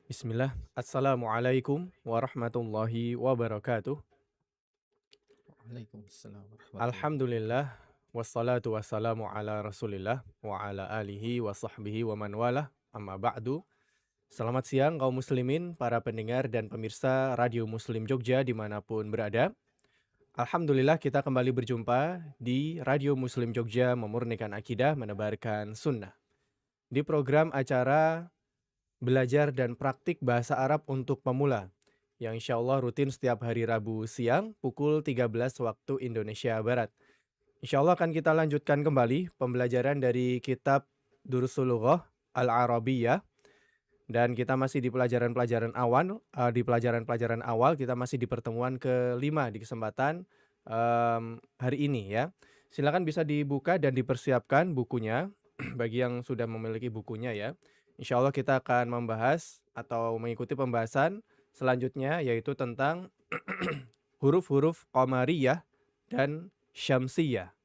Bismillah. Assalamualaikum warahmatullahi wabarakatuh. Waalaikumsalam warahmatullahi wabarakatuh. Alhamdulillah wassalatu wassalamu ala Rasulillah wa ala alihi wa sahbihi wa man walah. Amma ba'du. Selamat siang kaum muslimin, para pendengar dan pemirsa Radio Muslim Jogja dimanapun berada. Alhamdulillah kita kembali berjumpa di Radio Muslim Jogja memurnikan akidah, menebarkan sunnah. Di program acara Belajar dan Praktik Bahasa Arab untuk Pemula, yang insya Allah rutin setiap hari Rabu siang pukul 13 waktu Indonesia Barat. Insya Allah akan kita lanjutkan kembali pembelajaran dari kitab Durusul Lughah Al-Arabiyah, dan kita masih di pelajaran-pelajaran awal. Di pelajaran-pelajaran awal kita masih di pertemuan kelima di kesempatan hari ini ya. Silakan bisa dibuka dan dipersiapkan bukunya bagi yang sudah memiliki bukunya ya. Insya Allah kita akan membahas atau mengikuti pembahasan selanjutnya, yaitu tentang huruf-huruf qamariyah dan syamsiyah.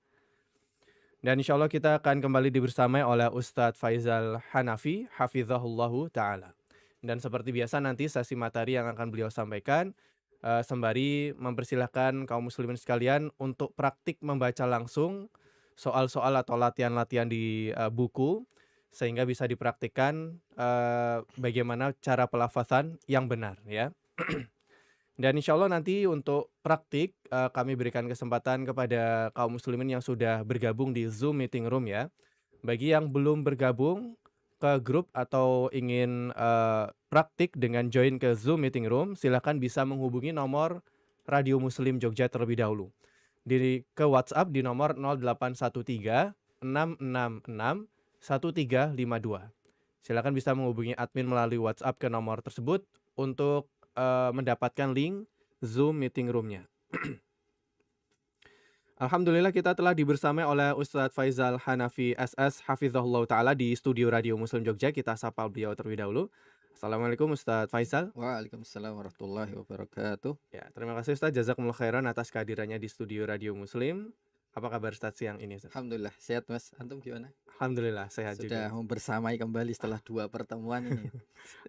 Dan insya Allah kita akan kembali dibersamai oleh Ustadz Faizal Hanafi, hafizahullahu ta'ala. Dan seperti biasa nanti sesi materi yang akan beliau sampaikan, sembari mempersilahkan kaum muslimin sekalian untuk praktik membaca langsung soal-soal atau latihan-latihan di buku, sehingga bisa dipraktikkan bagaimana cara pelafazan yang benar ya. Dan insya Allah nanti untuk praktik kami berikan kesempatan kepada kaum muslimin yang sudah bergabung di Zoom Meeting Room ya. Bagi yang belum bergabung ke grup atau ingin praktik dengan join ke Zoom Meeting Room, silahkan bisa menghubungi nomor Radio Muslim Jogja terlebih dahulu. Ke WhatsApp di nomor 0813 666 1352. Silakan bisa menghubungi admin melalui WhatsApp ke nomor tersebut untuk mendapatkan link Zoom Meeting Room-nya. Alhamdulillah kita telah dibersamai oleh Ustadz Faizal Hanafi SS Hafizahullah Ta'ala di studio Radio Muslim Jogja. Kita sapa beliau terlebih dahulu. Assalamualaikum Ustadz Faizal. Waalaikumsalam warahmatullahi wabarakatuh. Ya, terima kasih Ustadz, jazakumullah khairan atas kehadirannya di studio Radio Muslim. Apa kabar Ustadz siang ini Ustadz? Alhamdulillah sehat Mas. Antum gimana? Alhamdulillah sehat Sudah juga. membersamai kembali setelah 2 pertemuan ini.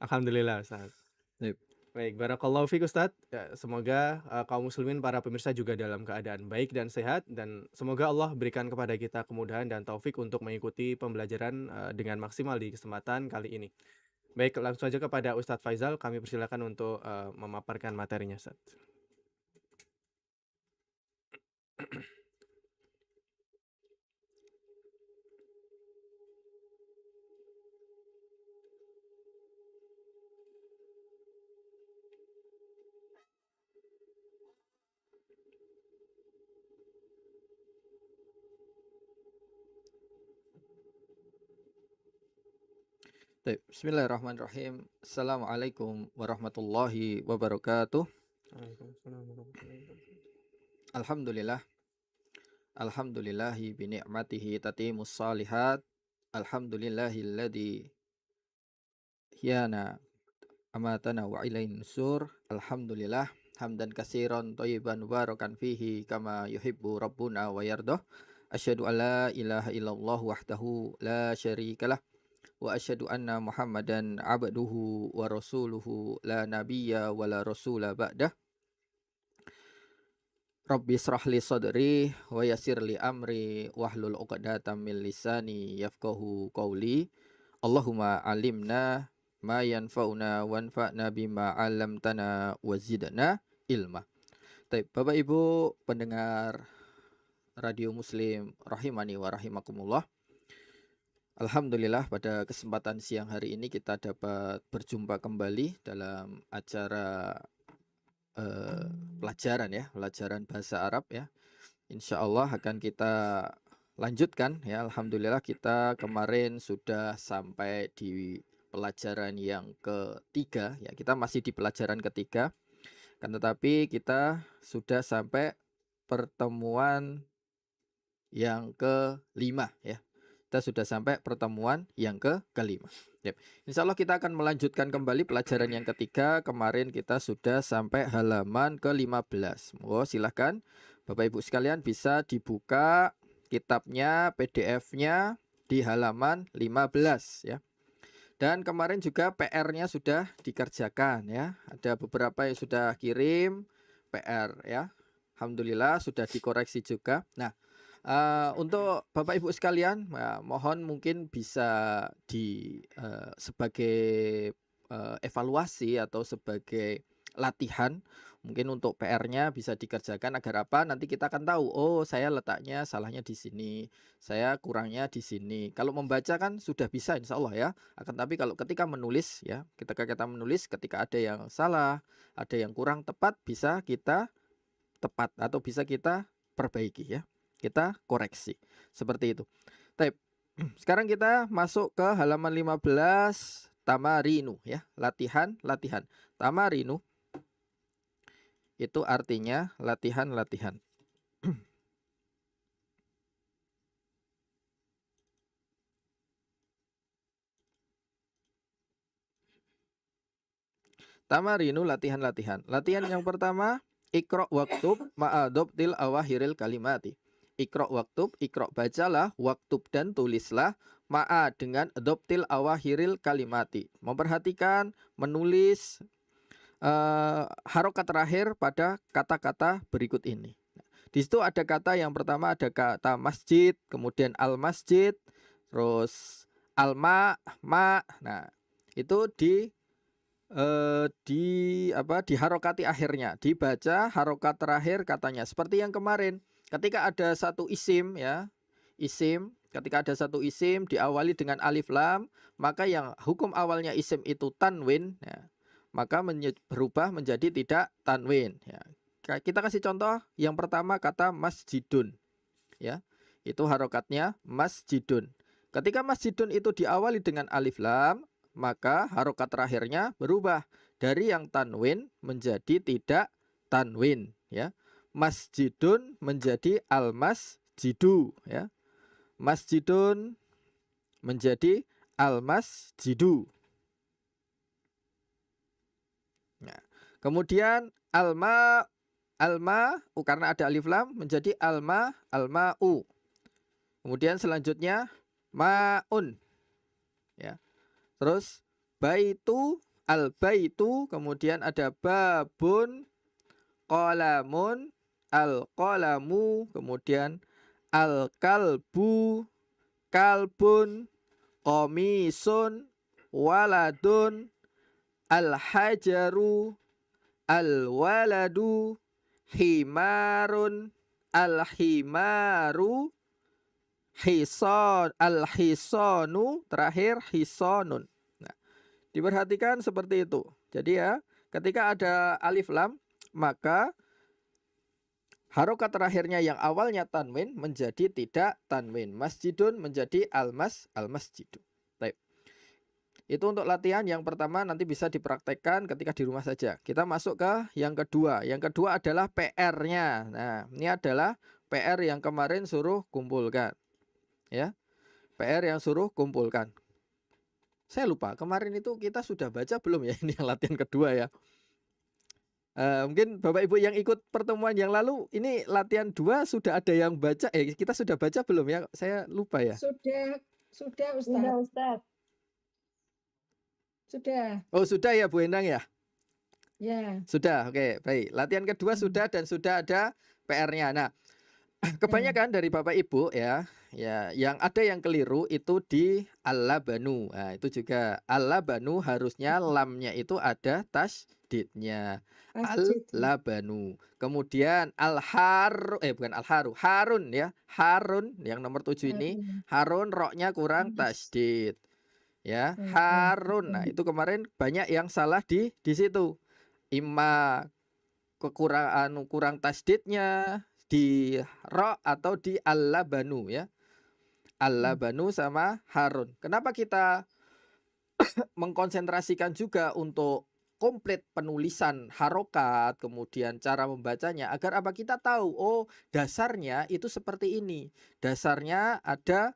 Alhamdulillah Ustadz. Baik. Baik, barakallahu fiik Ustadz. Ya, semoga kaum muslimin, para pemirsa juga dalam keadaan baik dan sehat, dan semoga Allah berikan kepada kita kemudahan dan taufik untuk mengikuti pembelajaran dengan maksimal di kesempatan kali ini. Baik, langsung saja kepada Ustadz Faizal, kami persilakan untuk memaparkan materinya Ustadz. Baik, bismillahirrahmanirrahim. Assalamualaikum warahmatullahi wabarakatuh. Waalaikumsalam warahmatullahi wabarakatuh. Alhamdulillah. Alhamdulillahi bi ni'matihi tatimus shalihat. Alhamdulillahilladzi hiyana amatana wa ilaihin nusur. Alhamdulillah hamdan katsiran thayyiban mubarakan fihi kama yuhibbu rabbuna wa yardah. Asyhadu an la ilaha illallah wahdahu la syarikalah wa asyhadu anna Muhammadan abduhu wa rasuluhu la nabiyya wa la rasula ba'dah. Rabbi israh li sadri wa yassir li amri wahlul 'uqdatam min lisani yafqahu qawli. Allahumma alimna ma yanfa'una wanfa'na bima 'allamtana wa zidna ilma. Baik, Bapak Ibu pendengar Radio Muslim rahimani wa rahimakumullah. Alhamdulillah pada kesempatan siang hari ini kita dapat berjumpa kembali dalam acara pelajaran bahasa Arab ya. Insya Allah akan kita lanjutkan ya. Alhamdulillah kita kemarin sudah sampai di pelajaran yang ketiga ya. Kita masih di pelajaran ketiga, kan tetapi kita sudah sampai pertemuan yang kelima ya. Kita sudah sampai pertemuan yang kelima. Yep. Insya Allah kita akan melanjutkan kembali pelajaran yang ketiga. Kemarin kita sudah sampai halaman ke-15. Oh, silahkan Bapak Ibu sekalian bisa dibuka kitabnya, PDF-nya di halaman 15 ya. Dan kemarin juga PR-nya sudah dikerjakan ya. Ada beberapa yang sudah kirim PR ya. Alhamdulillah sudah dikoreksi juga. Nah, untuk Bapak Ibu sekalian, mohon mungkin bisa sebagai evaluasi atau sebagai latihan, mungkin untuk PR-nya bisa dikerjakan agar apa? Nanti kita akan tahu, oh saya letaknya salahnya di sini, saya kurangnya di sini. Kalau membaca kan sudah bisa insya Allah ya. Akan tapi kalau ketika menulis ya, ketika kita menulis, ketika ada yang salah, ada yang kurang tepat, bisa kita tepat atau bisa kita perbaiki ya. Kita koreksi. Seperti itu. Baik. Sekarang kita masuk ke halaman 15 tamarinu ya. Latihan. Tamarinu itu artinya latihan-latihan. Tamarinu latihan-latihan. Latihan yang pertama, Iqra' waktub ma'adobtil awahiril kalimati. Iqra' waktub, Iqra' bacalah, waktub dan tulislah, ma'a dengan adoptil awahiril kalimati. Memperhatikan, menulis harokat terakhir pada kata-kata berikut ini. Di situ ada kata yang pertama ada kata masjid, kemudian al-masjid, terus al-ma, ma. Nah, itu diharokati akhirnya, dibaca harokat terakhir katanya. Seperti yang kemarin, ketika ada satu isim ya, ketika ada satu isim diawali dengan alif lam, maka yang hukum awalnya isim itu tanwin ya, maka berubah menjadi tidak tanwin ya. Kita kasih contoh yang pertama kata masjidun ya. Itu harokatnya masjidun. Ketika masjidun itu diawali dengan alif lam, maka harokat terakhirnya berubah dari yang tanwin menjadi tidak tanwin ya. Masjidun menjadi al-masjidu ya. Masjidun menjadi al-masjidu. Nah, kemudian alma karena ada alif lam menjadi alma'u. Kemudian selanjutnya ma'un. Ya. Terus baitu, al-baitu, kemudian ada babun, qalamun, al-qalamu, kemudian al-kalbu, kalbun, komisun, waladun, al-hajaru, al-waladu, himarun, al-himaru, hison, al-hisonu, terakhir hisonun. Nah, diperhatikan seperti itu. Jadi ya, ketika ada alif lam, maka harokat terakhirnya yang awalnya tanwin menjadi tidak tanwin. Masjidun menjadi al-masjidu. Baik. Itu untuk latihan yang pertama, nanti bisa dipraktekkan ketika di rumah saja. Kita masuk ke yang kedua. Yang kedua adalah PR-nya. Nah, ini adalah PR yang kemarin suruh kumpulkan. Ya, PR yang suruh kumpulkan. Saya lupa, kemarin itu kita sudah baca belum ya ini yang latihan kedua ya. Mungkin Bapak Ibu yang ikut pertemuan yang lalu, ini latihan 2 sudah ada yang baca. Kita sudah baca belum ya? Saya lupa ya. Sudah Ustaz. Sudah, Ustaz. Sudah. Oh, sudah ya Bu Endang ya? Ya. Sudah, oke, baik. Latihan kedua sudah dan sudah ada PR-nya. Nah, kebanyakan dari Bapak Ibu ya, yang ada yang keliru itu di al-labanu. Nah, itu juga al-labanu harusnya lamnya itu ada tasdidnya. Al-labanu. Kemudian bukan al-haru, harun ya. Harun yang nomor 7 ini, harun roknya kurang tasdid. Ya, harun. Nah, itu kemarin banyak yang salah di situ. Imma kurang tasdidnya di ro atau di al-labanu ya. Al-labanu sama harun. Kenapa kita mengkonsentrasikan juga untuk komplit penulisan harokat, kemudian cara membacanya, agar apa kita tahu, oh dasarnya itu seperti ini. Dasarnya ada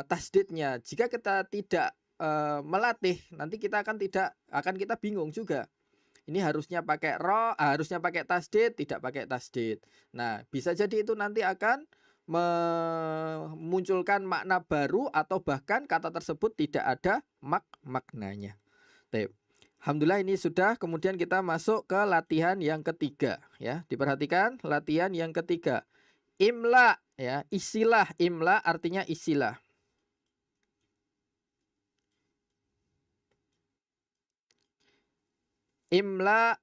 tasdidnya. Jika kita tidak melatih, nanti kita akan kita bingung juga. Ini harusnya pakai ro, harusnya pakai tasdid, tidak pakai tasdid. Nah, bisa jadi itu nanti akan memunculkan makna baru atau bahkan kata tersebut tidak ada maknanya. Baik. Alhamdulillah ini sudah, kemudian kita masuk ke latihan yang ketiga ya. Diperhatikan latihan yang ketiga. Imla ya, isilah. Imla artinya isilah. Imla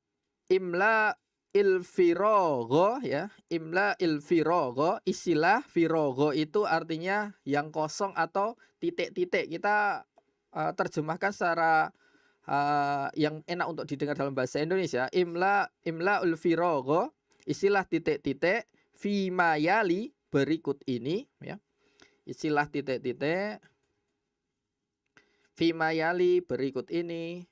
ilfirogho ya. Imla ilfirogho, isilah. Firogho itu artinya yang kosong atau titik-titik. Kita terjemahkan secara yang enak untuk didengar dalam bahasa Indonesia. Imla ulfirogho, isilah titik-titik. Fimayali, berikut ini ya. Isilah titik-titik. Fimayali, berikut ini.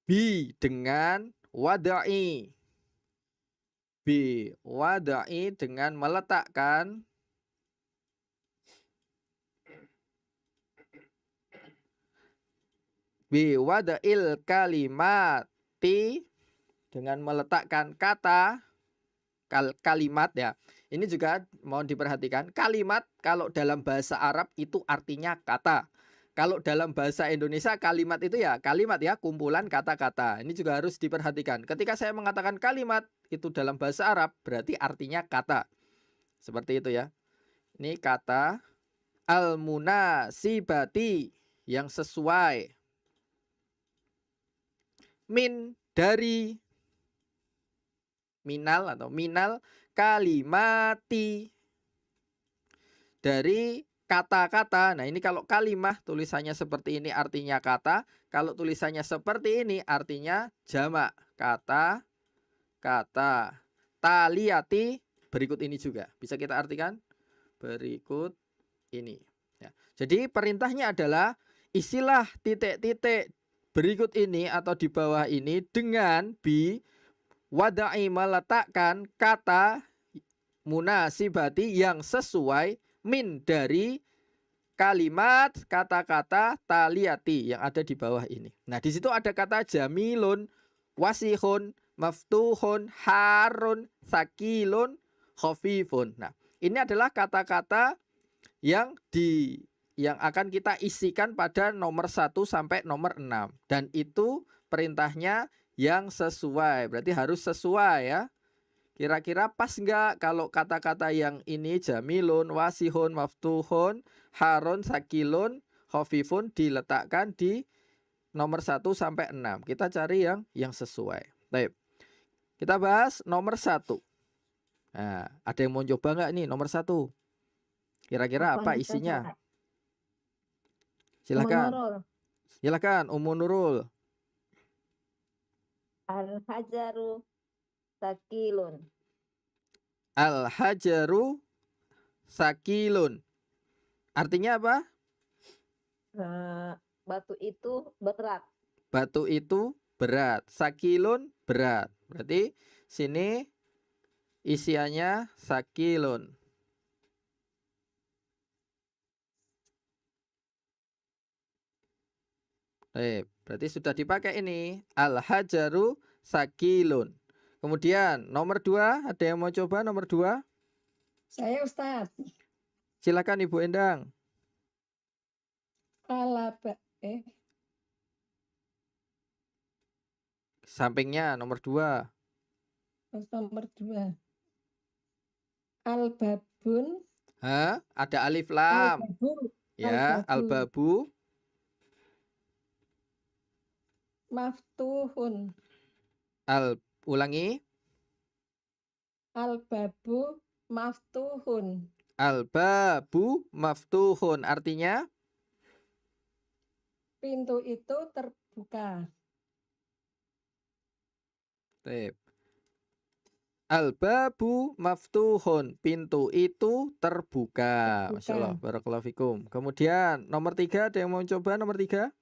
Bi, dengan wada'i. Bi, wada'i, dengan meletakkan. Bi wada'il kalimati, dengan meletakkan kata kalimat ya. Ini juga mohon diperhatikan, kalimat kalau dalam bahasa Arab itu artinya kata. Kalau dalam bahasa Indonesia kalimat itu ya kalimat ya, kumpulan kata-kata. Ini juga harus diperhatikan. Ketika saya mengatakan kalimat itu dalam bahasa Arab berarti artinya kata. Seperti itu ya. Ini kata al-munasibati, yang sesuai. Min, dari. Minal atau minal kalimati, dari kata-kata. Nah ini kalau kalimah tulisannya seperti ini artinya kata. Kalau tulisannya seperti ini artinya jamak. Kata. Taliyati, berikut ini juga. Bisa kita artikan berikut ini ya. Jadi perintahnya adalah isilah titik-titik berikut ini atau di bawah ini dengan bi wada'i, meletakkan kata munasibati, yang sesuai, min, dari kalimat kata-kata taliyati yang ada di bawah ini. Nah di situ ada kata jamilun, wasihun, maftuhun, harun, sakilun, khafifun. Nah ini adalah kata-kata yang akan kita isikan pada nomor 1 sampai nomor 6. Dan itu perintahnya yang sesuai. Berarti harus sesuai ya. Kira-kira pas enggak kalau kata-kata yang ini jamilun, wasihun, maftuhun, harun, sakilun, khafifun diletakkan di nomor 1 sampai 6. Kita cari yang sesuai. Baik. Kita bahas nomor 1. Nah, ada yang mau coba enggak nih nomor 1? Kira-kira apa isinya? Silakan. Silakan Ummu Nurul. Al-hajaru sakilun. Al-hajaru sakilun. Artinya apa? Batu itu berat. Batu itu berat. Sakilun, berat. Berarti sini isiannya sakilun. Berarti sudah dipakai ini. Al-hajaru sakilun. Kemudian nomor 2, ada yang mau coba nomor 2? Saya Ustaz. Silakan Ibu Endang. Sampingnya nomor 2. Nomor 2. Al-babun. Ada alif lam. Al-babu. Ya, al-babu. Maftuhun. Ulangi. Al-babu maftuhun. Al-babu maftuhun. Artinya? Pintu itu terbuka. Al-babu maftuhun. Pintu itu terbuka. Masya Allah. Barakallahu fikum. Kemudian nomor 3, ada yang mau coba nomor 3?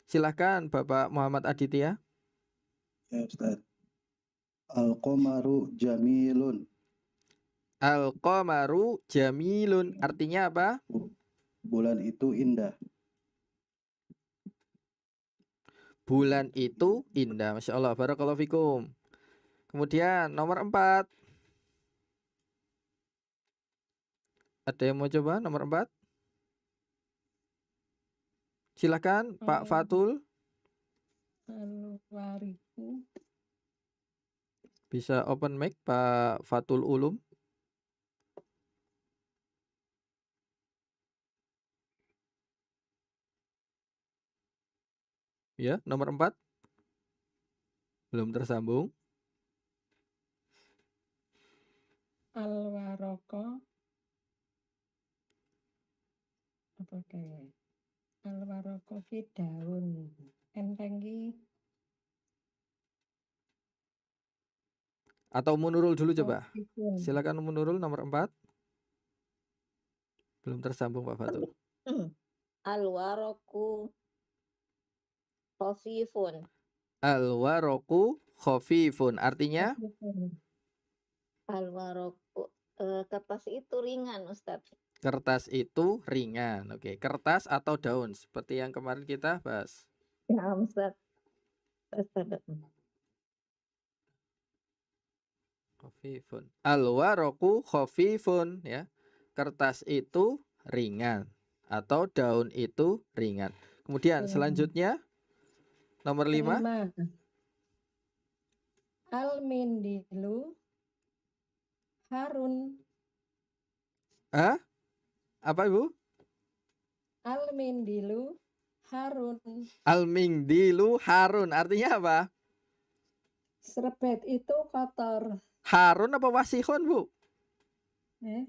Silahkan Bapak Muhammad Aditya. Ya Ustaz. Al-qamaru jamilun. Al-qamaru jamilun. Artinya apa? Bulan itu indah. Bulan itu indah. Masya Allah. Barakallahu fikum. Kemudian nomor 4. Ada yang mau coba nomor 4? Silakan Pak Fatul. Al-wariku. Bisa open mic Pak Fatul Ulum. Ya, nomor 4. Belum tersambung. Al-waroko. Apa kayak? Al-waroko ki daun. Enteng ki Atau Munurul dulu coba. khafifun. Silakan Munurul nomor 4. Belum tersambung Pak Fatul. Al-waraku khafifun. Al-waroku khafifun. Artinya Khafifun. Al-waraku kertas itu ringan, Ustadz. kertas itu ringan. Oke, kertas atau daun seperti yang kemarin kita bahas. Ya, Ustadz. Khafifun. Al-waroku khafifun ya. Kertas itu ringan atau daun itu ringan. Kemudian selanjutnya nomor 5. Kelima. Al-mindilu harun. Hah? Apa Ibu? Al-mindilu harun. Al-mingdilu harun. Artinya apa? Serbet itu kotor. Harun apa wasihun, Bu? Eh?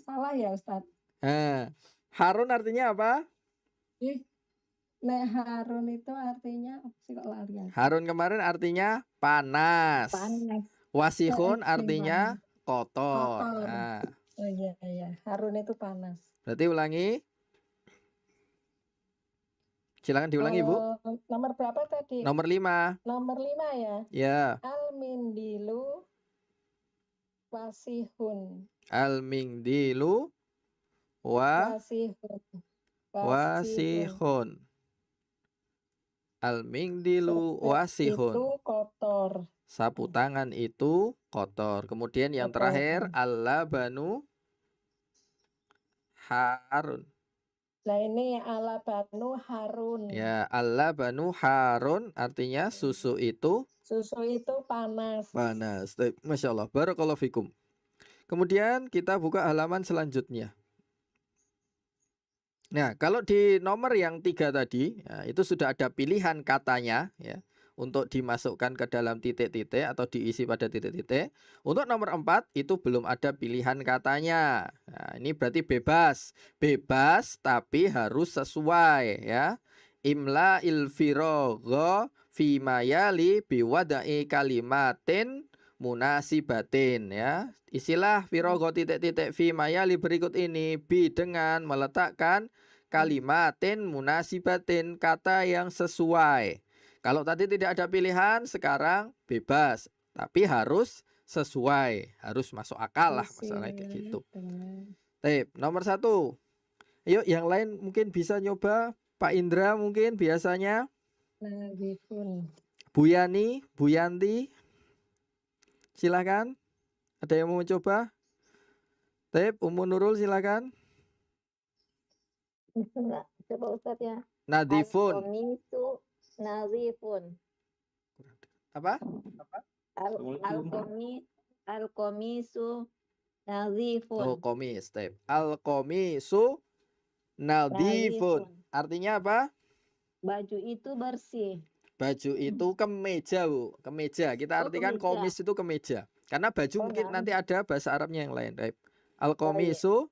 Salah ya Ustadz? Harun artinya apa? Nek harun itu artinya apa sih kok lali aku? Harun kemarin artinya panas. Panas. Wasihun Ekstrim artinya panas. kotor. Kotor. Nah, Oh iya iya, harun itu panas. berarti ulangi. Silakan diulangi, Bu. Nomor berapa tadi? Nomor 5. Nomor 5 ya. Ya, Al-mindilu wasihun. al-mingdilu Wasihun. wasihun. Al-mingdilu Serbet wasihun. itu kotor. Sapu tangan itu kotor. Kemudian yang Kotor. terakhir al-labanu harun. Nah ini ala banu harun. Ya, al-labanu harun artinya susu itu Susu itu panas. panas. Masya Allah. Barakallahu fikum. Kemudian kita buka halaman selanjutnya. Nah, kalau di nomor yang 3 tadi, ya, itu sudah ada pilihan katanya ya, untuk dimasukkan ke dalam titik-titik atau diisi pada titik-titik. Untuk nomor 4 itu belum ada pilihan katanya. Nah, ini berarti bebas. Bebas tapi harus sesuai ya. Imla ilfirogho fimayali biwadai kalimatin munasibatin ya. Isilah firogo titik-titik fimayali berikut ini bi dengan meletakkan kalimatin munasibatin kata yang sesuai. Kalau tadi tidak ada pilihan, sekarang bebas, tapi harus sesuai, harus masuk akal lah masalahnya kayak gitu. Nomor 1. Ayo yang lain mungkin bisa nyoba. Pak Indra mungkin biasanya. Bu Yani, Bu Yanti. Silakan. Ada yang mau coba? Ummu Nurul silakan. Coba Ustadz ya. Nadifun. Al-qamisu nazifun. Apa? Al-qamisu nazifun. Oh, komis. Al-qamisu nadifun. Artinya apa? Baju itu bersih. Baju itu kemeja, Bu. Kemeja. Kita artikan kemeja. komis itu kemeja. Karena baju mungkin nanti ada bahasa Arabnya yang lain. Al-qamisu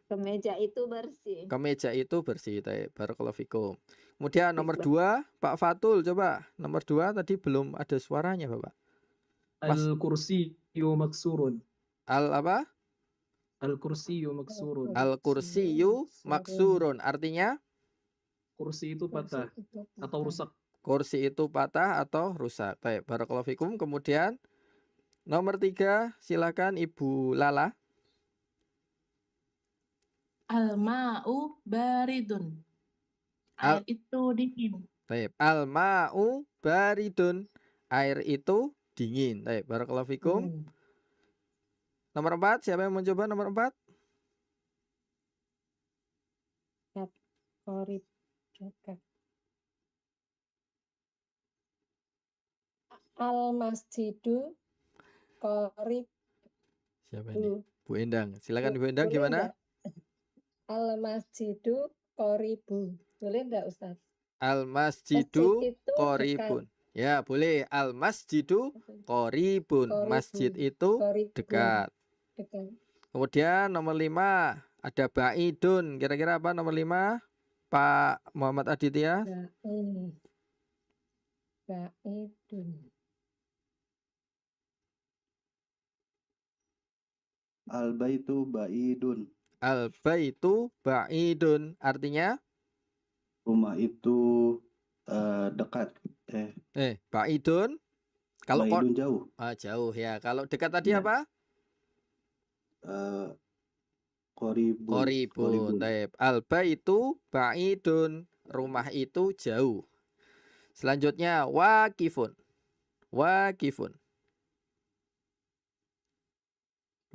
kemeja itu bersih. Kemeja itu bersih. Barakallahu fikum. Kemudian nomor 2, Pak Fatul coba. Nomor 2 tadi belum ada suaranya, Bapak. Al-kursiyu maksurun. Al apa? Al-kursiyu maksurun. Al-kursiyu maksurun. Artinya Kursi itu patah atau rusak. kursi itu patah atau rusak. Baik, barakallahu fikum. Kemudian nomor 3, silakan Ibu Lala. Al-ma'u baridun. Air itu dingin. Baik, al-ma'u baridun. Air itu dingin. Baik, barakallahu fikum. Nomor 4, siapa yang mencoba nomor 4? Korib dekat. Al masjidu korib Siapa ini? Bu Endang. Silakan Bu Endang boleh gimana? enggak? Al masjidu koribu. Boleh enggak Ustaz? Al Masjid masjidu itu dekat. qoribun. Ya, boleh. Al masjidu qoribun. Masjid Koribun. itu Koribun. dekat. Dekat. Kemudian nomor 5 ada baidun. Kira-kira apa nomor 5? Pak Muhammad Aditya. Baidun. Al-baitu ba'idun. Al baitu baidun. Artinya Rumah itu dekat. baidun. Kalau Ba'idun jauh. jauh ya. Kalau dekat tadi Ya. apa? Qoribun. Qoribun. Taib. Al baitu baidun. Rumah itu jauh. Selanjutnya wakifun. Wakifun.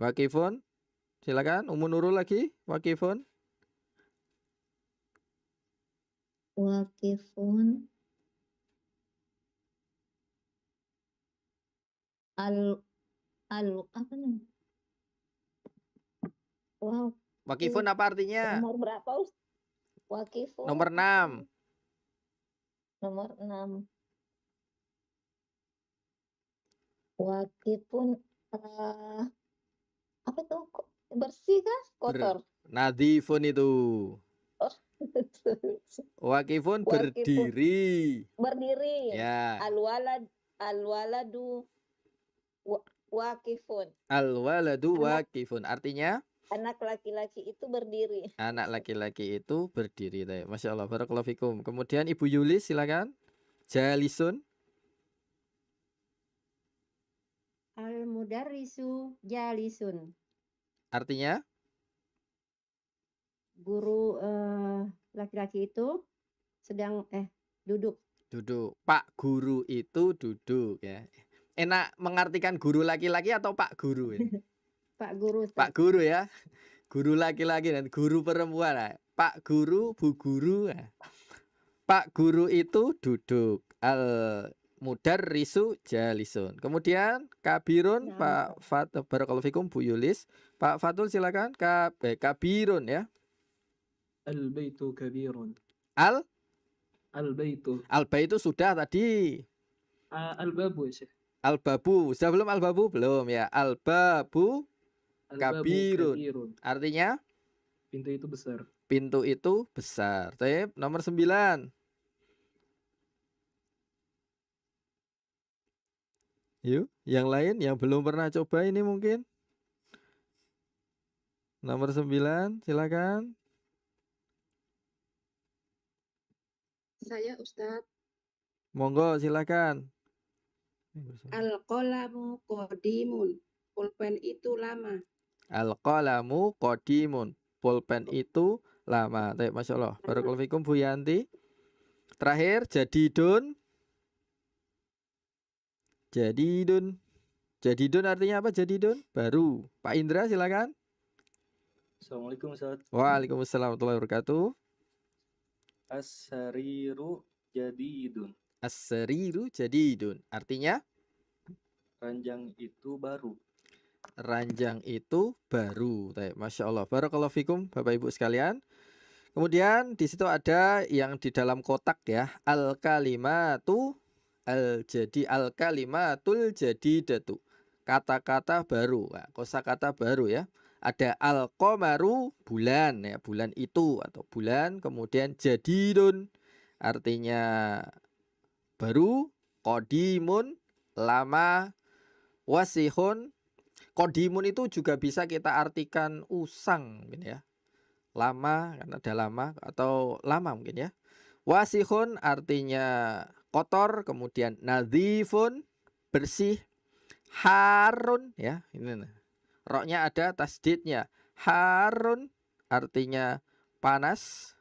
Wakifun. Silakan Umun Nurul lagi. Wakifun. Wakifun. Apa nih? Wow, Wakifun apa artinya? nomor berapa Ustaz? Wakifun. Nomor 6. Nomor 6. Wakifun apa itu? Bersih kah? Kotor. Nadifun itu. Wakifun Wakifun. berdiri. Berdiri. Ya. Al-waladu wakifun. Al-waladu wakifun. Artinya Anak laki-laki itu berdiri. anak laki-laki itu berdiri. Masya Allah. Barakallahu fikum. Kemudian Ibu Yulis silakan. Jalisun. Al-mudarrisu jalisun. Artinya Guru laki-laki itu sedang duduk. duduk. Pak guru itu duduk ya. Enak mengartikan guru laki-laki atau Pak guru ini? Pak guru. Ustaz. Pak guru ya. Guru laki-laki dan guru perempuan. Nah. Pak guru, Bu guru. Nah. Pak guru itu duduk. Al mudarrisu jalisun. Kemudian kabirun Nah, Pak Fatul. Barakallahu fikum Bu Yulis. Pak Fatul silakan. Kabirun ya. Al-baitu kabirun. Al Al-baitu. Al-baitu sudah tadi. Al-babu ya Syekh. Al-babu. Sudah belum al-babu? Belum ya. Al-babu Al-babu kabirun. Artinya pintu itu besar. pintu itu besar. Baik, nomor 9. Yuk, yang lain yang belum pernah coba ini mungkin. Nomor 9, silakan. Saya Ustadz. Monggo silakan. Al-qalamu qadimun. Pulpen itu lama. Al-qalamu qadimun. Pulpen itu lama. Baik, Masya Allah. Barakallahu fikum Bu Yanti. Terakhir, jadidun. Jadidun. Jadidun artinya apa jadidun? Baru. Pak Indra silakan. Assalamualaikum Ustaz. Waalaikumsalam warahmatullahi wabarakatuh. As-sariru jadidun. As-sariru jadidun. Artinya Ranjang itu baru. ranjang itu baru. Masya Allah. Barakallahu fikum Bapak Ibu sekalian. Kemudian di situ ada yang di dalam kotak ya. Al-kalimatu al-kalimatul jadidatu. Kata-kata baru. Nah, kosakata baru ya. Ada al-qamaru bulan ya, bulan itu atau bulan, kemudian jadidun artinya baru, qadimun lama, wasihun. Qadimun itu juga bisa kita artikan usang mungkin ya. Lama karena ada lama atau lama mungkin ya. Wasihun artinya kotor, kemudian nadhifun bersih, harun ya. Ini roknya ada tasdidnya. Harun artinya panas.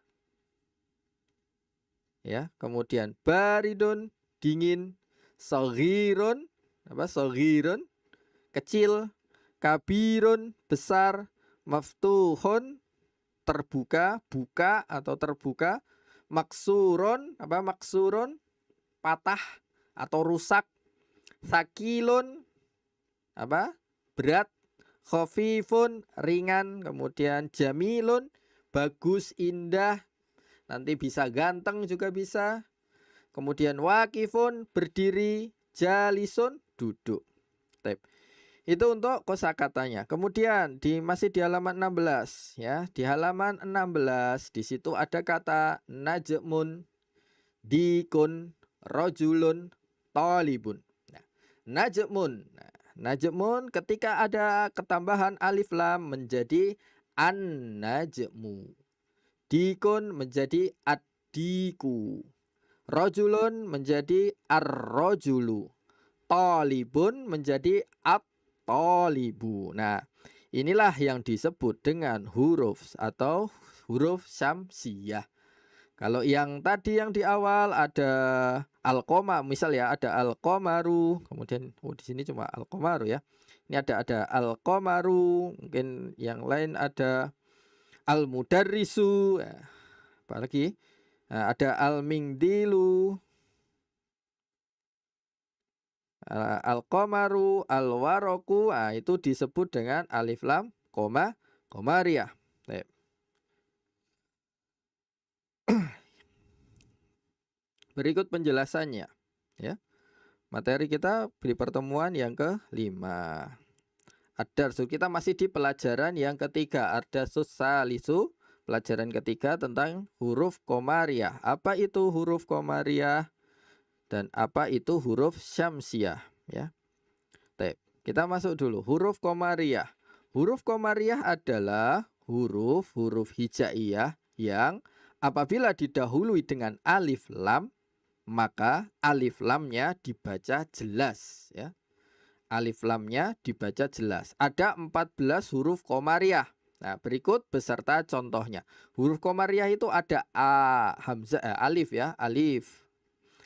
Ya, kemudian baridun dingin, saghirun apa saghirun kecil, kabirun besar, maftuhun terbuka, buka atau terbuka, maksurun apa maksurun patah atau rusak, sakilun apa berat, khafifun ringan, kemudian jamilun bagus, indah, nanti bisa ganteng juga bisa. Kemudian wakifun berdiri, jalisun duduk. Itu untuk kosakatanya. Kemudian masih di halaman 16 ya. Di halaman 16 di situ ada kata najmun, dikun, rojulun, tolibun. Nah, najmun. Nah, najmun ketika ada ketambahan alif lam menjadi an-najmu. Dikun menjadi ad-diku. Rojulun menjadi ar-rojulu. Tolibun menjadi at-tolibu. Nah, inilah yang disebut dengan huruf atau huruf syamsiyah. Kalau yang tadi yang di awal ada al-qamar, misal ya ada al-qamaru, kemudian di sini cuma al-qamaru ya. Ini ada al-qamaru, mungkin yang lain ada al-mudarrisu, apalagi ada al-mingdilu, al-qamaru, al-waroku, itu disebut dengan alif lam koma komariah. Berikut penjelasannya ya. Materi kita di pertemuan yang ke-5. Ad-darsu, kita masih di pelajaran yang ketiga. Ad-darsus salisu, pelajaran ketiga tentang huruf komariah. Apa itu huruf komariah dan apa itu huruf syamsiah ya. Kita masuk dulu huruf komariah. Huruf komariah adalah huruf-huruf hijaiyah yang apabila didahului dengan alif lam, maka alif lamnya dibaca jelas ya. Alif lamnya dibaca jelas. Ada 14 huruf komariah. Nah, berikut beserta contohnya. Huruf komariah itu ada a, hamzah, alif ya, alif.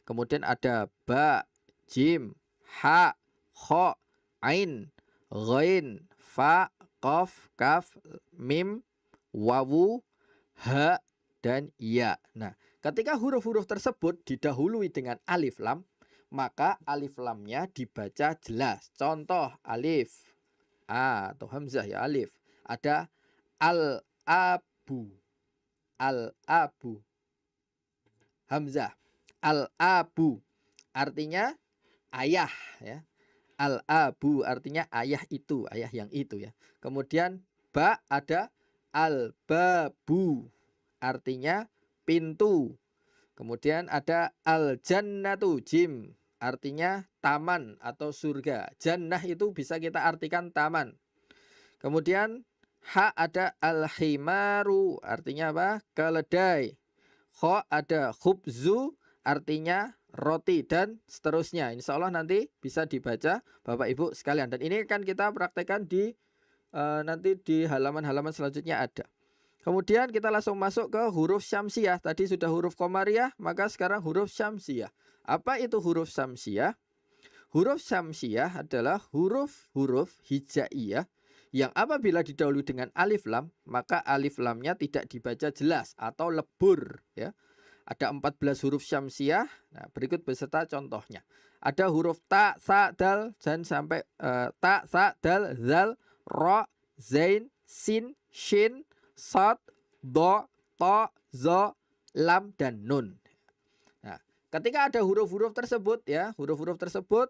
Kemudian ada ba, jim, ha, kha, ain, ghain, fa, qaf, kaf, mim, wawu, ha, dan ya. Nah, ketika huruf-huruf tersebut didahului dengan alif lam, maka alif lamnya dibaca jelas. Contoh alif a atau hamzah ya, alif. Ada al-abu. Al-abu. Hamzah. Al-abu artinya ayah ya. Al-abu artinya ayah itu, ayah yang itu ya. Kemudian ba ada al-babu artinya pintu. Kemudian ada al-jannatu, jim artinya taman atau surga. Jannah itu bisa kita artikan taman. Kemudian ha ada al-himaru artinya apa? Keledai. Kha ada khubzu artinya roti dan seterusnya. Insya Allah nanti bisa dibaca Bapak Ibu sekalian. Dan ini kan kita praktekkan di nanti di halaman-halaman selanjutnya ada. Kemudian kita langsung masuk ke huruf syamsiyah. Tadi sudah huruf komariah, maka sekarang huruf syamsiyah. Apa itu huruf syamsiyah? Huruf syamsiyah adalah huruf-huruf hijaiyah yang apabila didahului dengan alif lam, maka alif lamnya tidak dibaca jelas atau lebur ya. Ada 14 huruf syamsiyah. Nah, berikut beserta contohnya. Ada huruf ta, sa, dal, dan sampai ta, sa, dal, zal, ra, zain, sin, shin, sad, do, to, zo, lam, dan nun. Nah, ketika ada huruf-huruf tersebut ya, huruf-huruf tersebut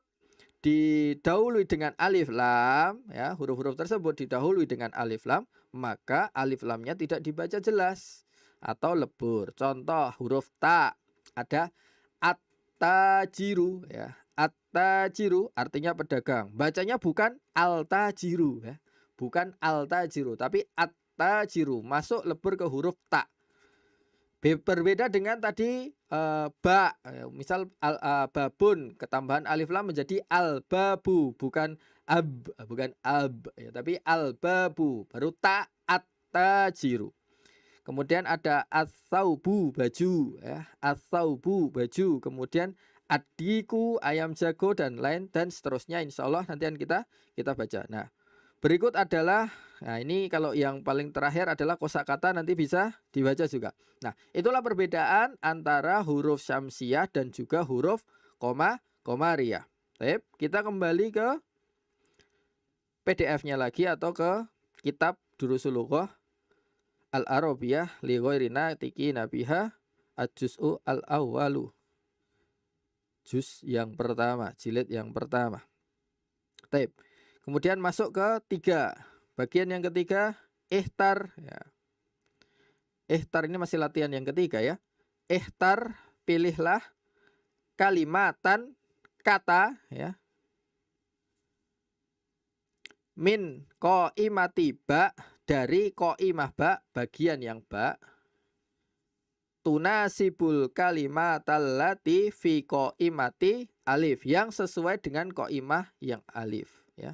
didahului dengan alif lam ya, huruf-huruf tersebut didahului dengan alif lam, maka alif lamnya tidak dibaca jelas atau lebur. Contoh huruf ta ada at-tajiru ya. At-tajiru artinya pedagang. Bacanya bukan al-tajiru ya. Bukan al-tajiru tapi at-tajiru, masuk lebur ke huruf ta. Berbeda dengan tadi ba, misal babun, ketambahan alif lam menjadi al-babu, bukan ab, ya, tapi al-babu, baru ta at-tajiru. Kemudian ada as-saubu, baju ya, as-saubu, baju. Kemudian adiku, ayam jago, dan lain dan seterusnya. Insya Allah nanti kita baca. Nah, Berikut adalah, nah ini kalau yang paling terakhir adalah kosakata, nanti bisa dibaca juga. Nah, itulah perbedaan antara huruf syamsiah dan juga huruf komariah. Baik, kita kembali ke PDF-nya lagi atau ke kitab Durusul Lughah Al-Arabiyah li ghairi natiki nabiha Al-Juz'u Al-Awwalu. Juz yang pertama, jilid yang pertama. Baik. Kemudian masuk ke 3. Bagian yang ketiga, ihtar ya. Ihtar ini masih latihan yang ketiga ya. Ihtar, pilihlah kalimatan, kata ya. Min qaimati ba, dari qaimah ba, bagian yang ba. Tunasibul kalimatal lati fi qaimati alif, yang sesuai dengan qaimah yang alif ya.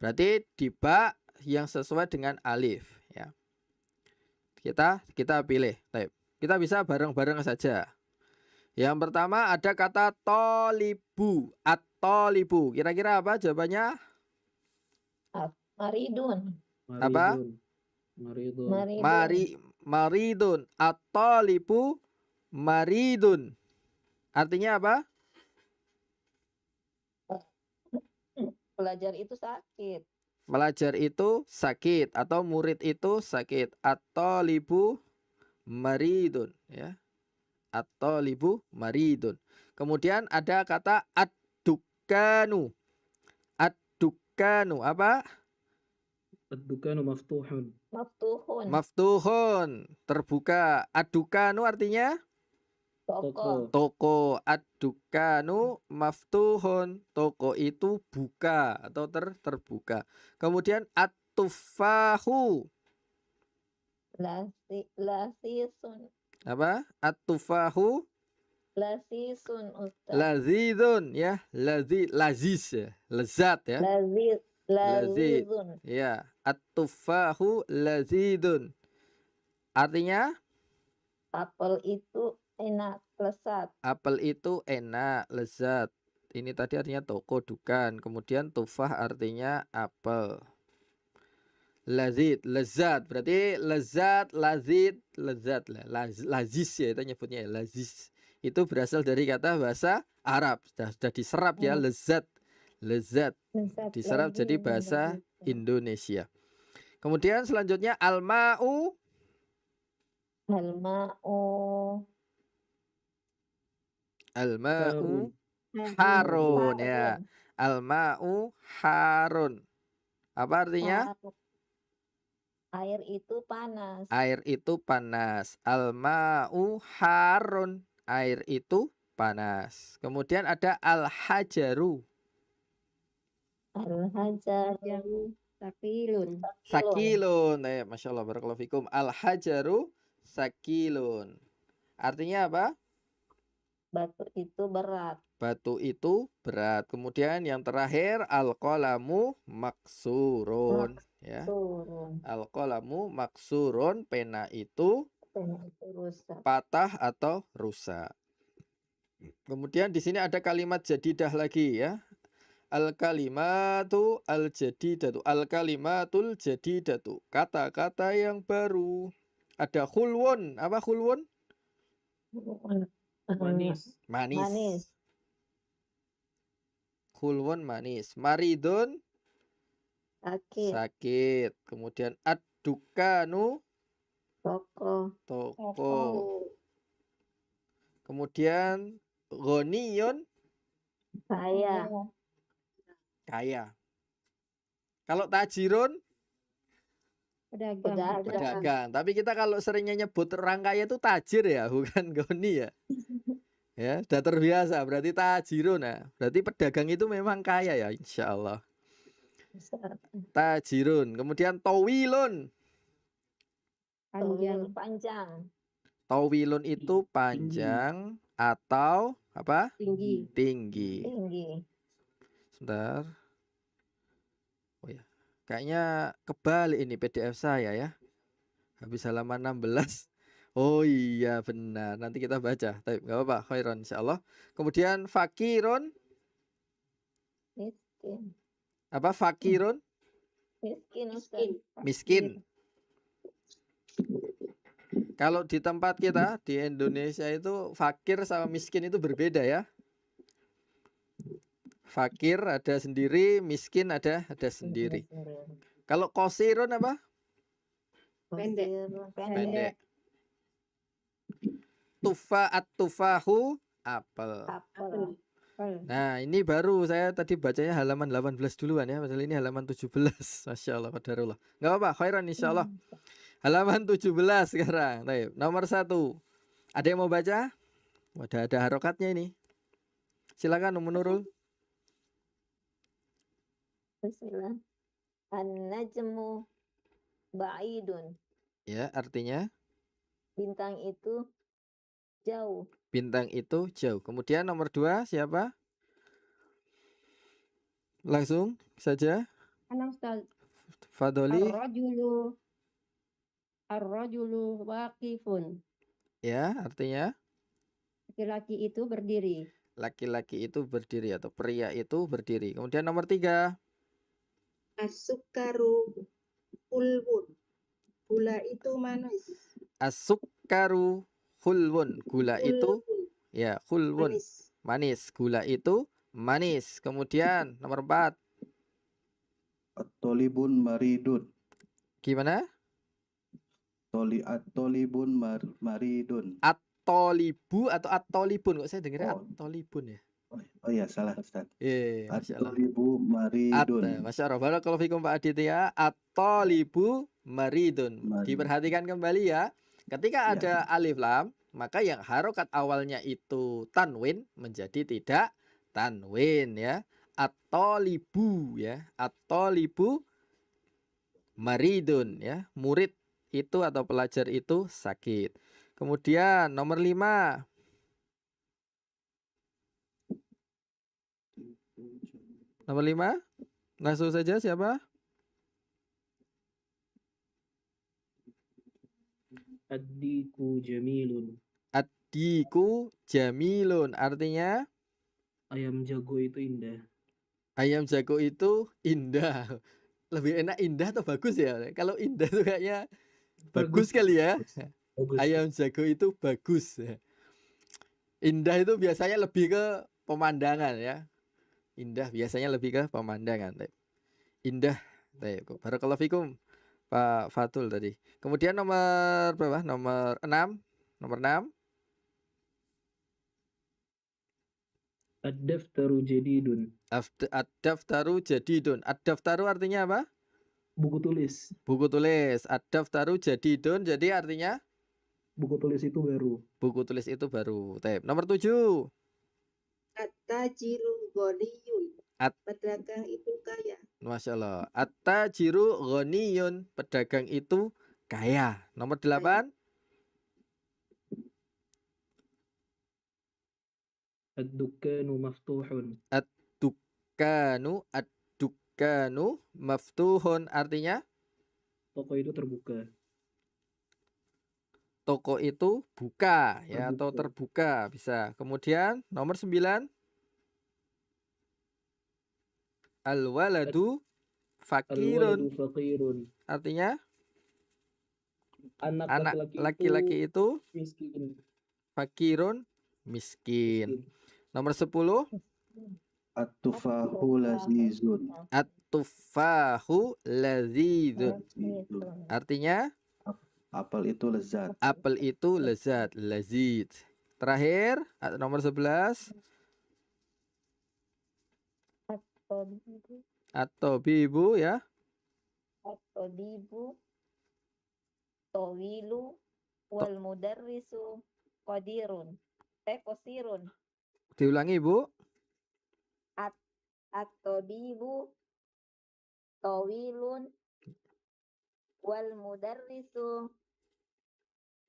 Berarti di ba yang sesuai dengan alif ya. Kita pilih. Baik. Kita bisa bareng-bareng saja. Yang pertama ada kata tolibu, at-tolibu. Kira-kira apa jawabannya? Maridun. Apa? Maridun. Maridun. At-tolibu maridun. Artinya apa? Pelajar itu sakit. Pelajar itu sakit atau murid itu sakit. At-tolibu maridun ya. At-tolibu maridun. Kemudian ada kata ad-dukanu. Ad-dukanu apa? Ad-dukanu maftuhun. Maftuhun. Maftuhun, terbuka. Ad-dukanu artinya Toko. toko. Ad-dukanu maftuhun, toko itu buka atau terbuka. Kemudian at-tufahu. Lasisun. Apa? At-tufahu Lasisun Ustaz. lazidun ya, lazis ya, lezat ya. Lazizun. Ya, at-tufahu lazidun. Artinya Apel itu enak, lezat. apel itu enak, lezat. Ini tadi artinya toko, dukan. Kemudian tufah artinya apel. Lazid, lezat. Berarti lezat, lazid, lezat lah. Lazis ya, kita nyebutnya ya, lazis. Itu berasal dari kata bahasa Arab. Sudah diserap ya, lezat. Lezat. Diserap jadi bahasa Indonesia. Kemudian selanjutnya al-ma'u. Al-ma'u. Al-ma'u harun ya. Al-ma'u harun. Apa artinya? Air itu panas. Air itu panas. Al-ma'u harun. Air itu panas. Kemudian ada al-hajaru. Al-hajaru. Sakilun. Sakilun. Masya Allah, barakallahu fikum. Al-hajaru sakilun. Artinya apa? Batu itu berat. Batu itu berat. Kemudian yang terakhir al-qalamu maksurun ya. Al-qalamu maksurun, pena itu rusak. patah atau rusak. Kemudian di sini ada kalimat jadidah lagi ya. Al-kalimatu al-jadidatu. Al-kalimatul jadidatu. Kata-kata yang baru. Ada khulwun. Apa khulwun? Manis. Manis. Khulwun manis. Maridun Sakit. sakit. Kemudian ad-dukanu toko. Kemudian ghaniyun Kaya. kaya. Kalau tajirun pedagang. Tapi kita kalau seringnya nyebut orang kaya itu tajir ya, bukan goni ya. Ya, sudah terbiasa berarti tajirun ya. Berarti pedagang itu memang kaya ya, insya Allah. Tajirun. Kemudian tawilun. Panjang. Tawilun itu panjang atau apa? Tinggi. Tinggi. Sebentar. Oh ya. Kayaknya kebalik ini PDF saya ya. Habis halaman 16. Oh iya benar. Nanti kita baca. Tapi enggak apa-apa. Khairan insyaallah. Kemudian fakirun. Miskin. Apa fakirun? Miskin Ustaz. miskin. Miskin. Kalau di tempat kita di Indonesia itu fakir sama miskin itu berbeda ya. Fakir ada sendiri, miskin ada sendiri. Kalau qasirun apa? Pendek. Pendek. Tufahu apel. Apel. Nah, ini baru saya tadi bacanya halaman 18 duluan ya, padahal ini halaman 17. Masya Allah, qadarullah. Enggak apa-apa, khairan insyaallah. Halaman 17 sekarang. Baik, nomor 1. Ada yang mau baca? Udah ada harokatnya ini. Silakan Ummu Nurul. Bismillah. An-najmu ba'idun. Ya, artinya Bintang itu jauh. bintang itu jauh. Kemudian nomor 2 siapa? Langsung saja. Ana Ustaz. Fadoli. Ar-rajulu waqifun. Ya, artinya Laki-laki itu berdiri. laki-laki itu berdiri atau pria itu berdiri. Kemudian nomor 3. As-sukaru hulwun. Gula itu manis. As-sukkaru hulwun. Gula itu Hulwun, ya hulwun. manis. Manis. Gula itu manis. Kemudian nomor 4. At-tolibun maridun. Gimana? At-tolibun maridun. At-tolibu atau at-tolibun? Kok saya dengarnya Oh. at-tolibun ya? Oh iya, salah Ustaz. Masya Allah. At-tolibu maridun. Masya Allah. Barakallahu fikum Pak Aditya. At-tolibu maridun. Maridun. Diperhatikan kembali ya. Ketika Ya. ada alif lam, maka yang harokat awalnya itu tanwin menjadi tidak tanwin ya. At-tolibu ya. At-tolibu maridun ya. Murid itu atau pelajar itu sakit. Kemudian nomor 5. Nomor 5. Langsung saja siapa? Ad-diku jamilun. Ad-diku jamilun. Artinya Ayam jago itu indah. ayam jago itu indah. Lebih enak indah atau bagus ya? Kalau indah itu kayaknya bagus kali ya. Bagus. Ayam jago itu bagus. Indah itu biasanya lebih ke pemandangan ya. Indah biasanya lebih ke pemandangan. Indah. Barakallahu fikum Pak Fatul tadi. Kemudian nomor berapa? Nomor 6. Nomor 6. Ad-daftaru jadidun. Ad-daftaru jadidun. Ad-daftaru artinya apa? Buku tulis. Buku tulis. Ad-daftaru jadidun. Jadi artinya Buku tulis itu baru. buku tulis itu baru. Nomor 7. At-tajiru ghaniyun. At- Pedagang itu kaya. Masya Allah. At-tajiru ghaniyun. Pedagang itu kaya. Nomor 8. Ad-dukkanu maftuhun. Ad-dukkanu maftuhun. Artinya Toko itu terbuka. toko itu buka ya atau terbuka bisa. Kemudian nomor 9. Al-waladu fakirun. Al-waladu faqirun. Artinya Anak anak laki-laki laki-laki itu miskin. fakirun miskin. Nomor 10. At-tufahu lazizun. At-tufahu lazidun. Artinya Apel itu lezat. apel itu lezat, lazid. Terakhir nomor 11. At-tabibu ya. At-tabibu tawilu wal mudarrisu qadirun. Qasirun. Diulangi Bu. At-tabibu tawilun wal mudarrisu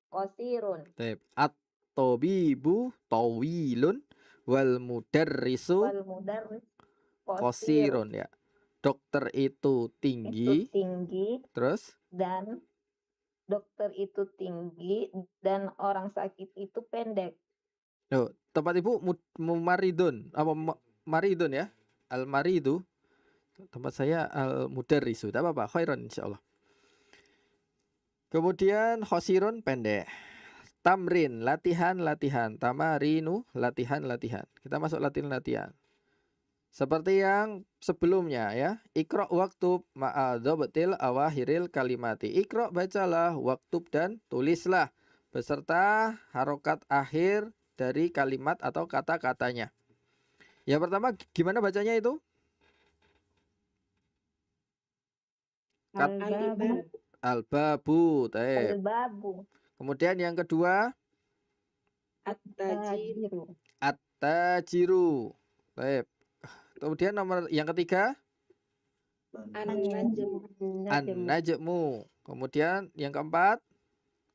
qasirun. At-tabibu tawilun wal mudarrisu Wal mudarris qasirun ya. Dokter itu tinggi, itu tinggi terus dan dokter itu tinggi dan orang sakit itu pendek. tempat Ibu maridun apa maridun ya? Al-maridu Tempat saya al-mudarrisu. Tak apa-apa, khairan insyaallah. Kemudian khosirun pendek. Tamrin, latihan. Tamarinu, latihan. Kita masuk latihan. Seperti yang sebelumnya ya. Iqra waktub ma'adzabatil awahiril kalimati. Iqra bacalah, waktub dan tulislah beserta harokat akhir dari kalimat atau kata-katanya. Yang pertama gimana bacanya itu? Al-babu. Al-babu. Taib. Al-babu. Kemudian yang kedua At-tajiru. at-tajiru. Taib. Kemudian nomor yang ketiga An-najmu. an-najmu. Kemudian yang keempat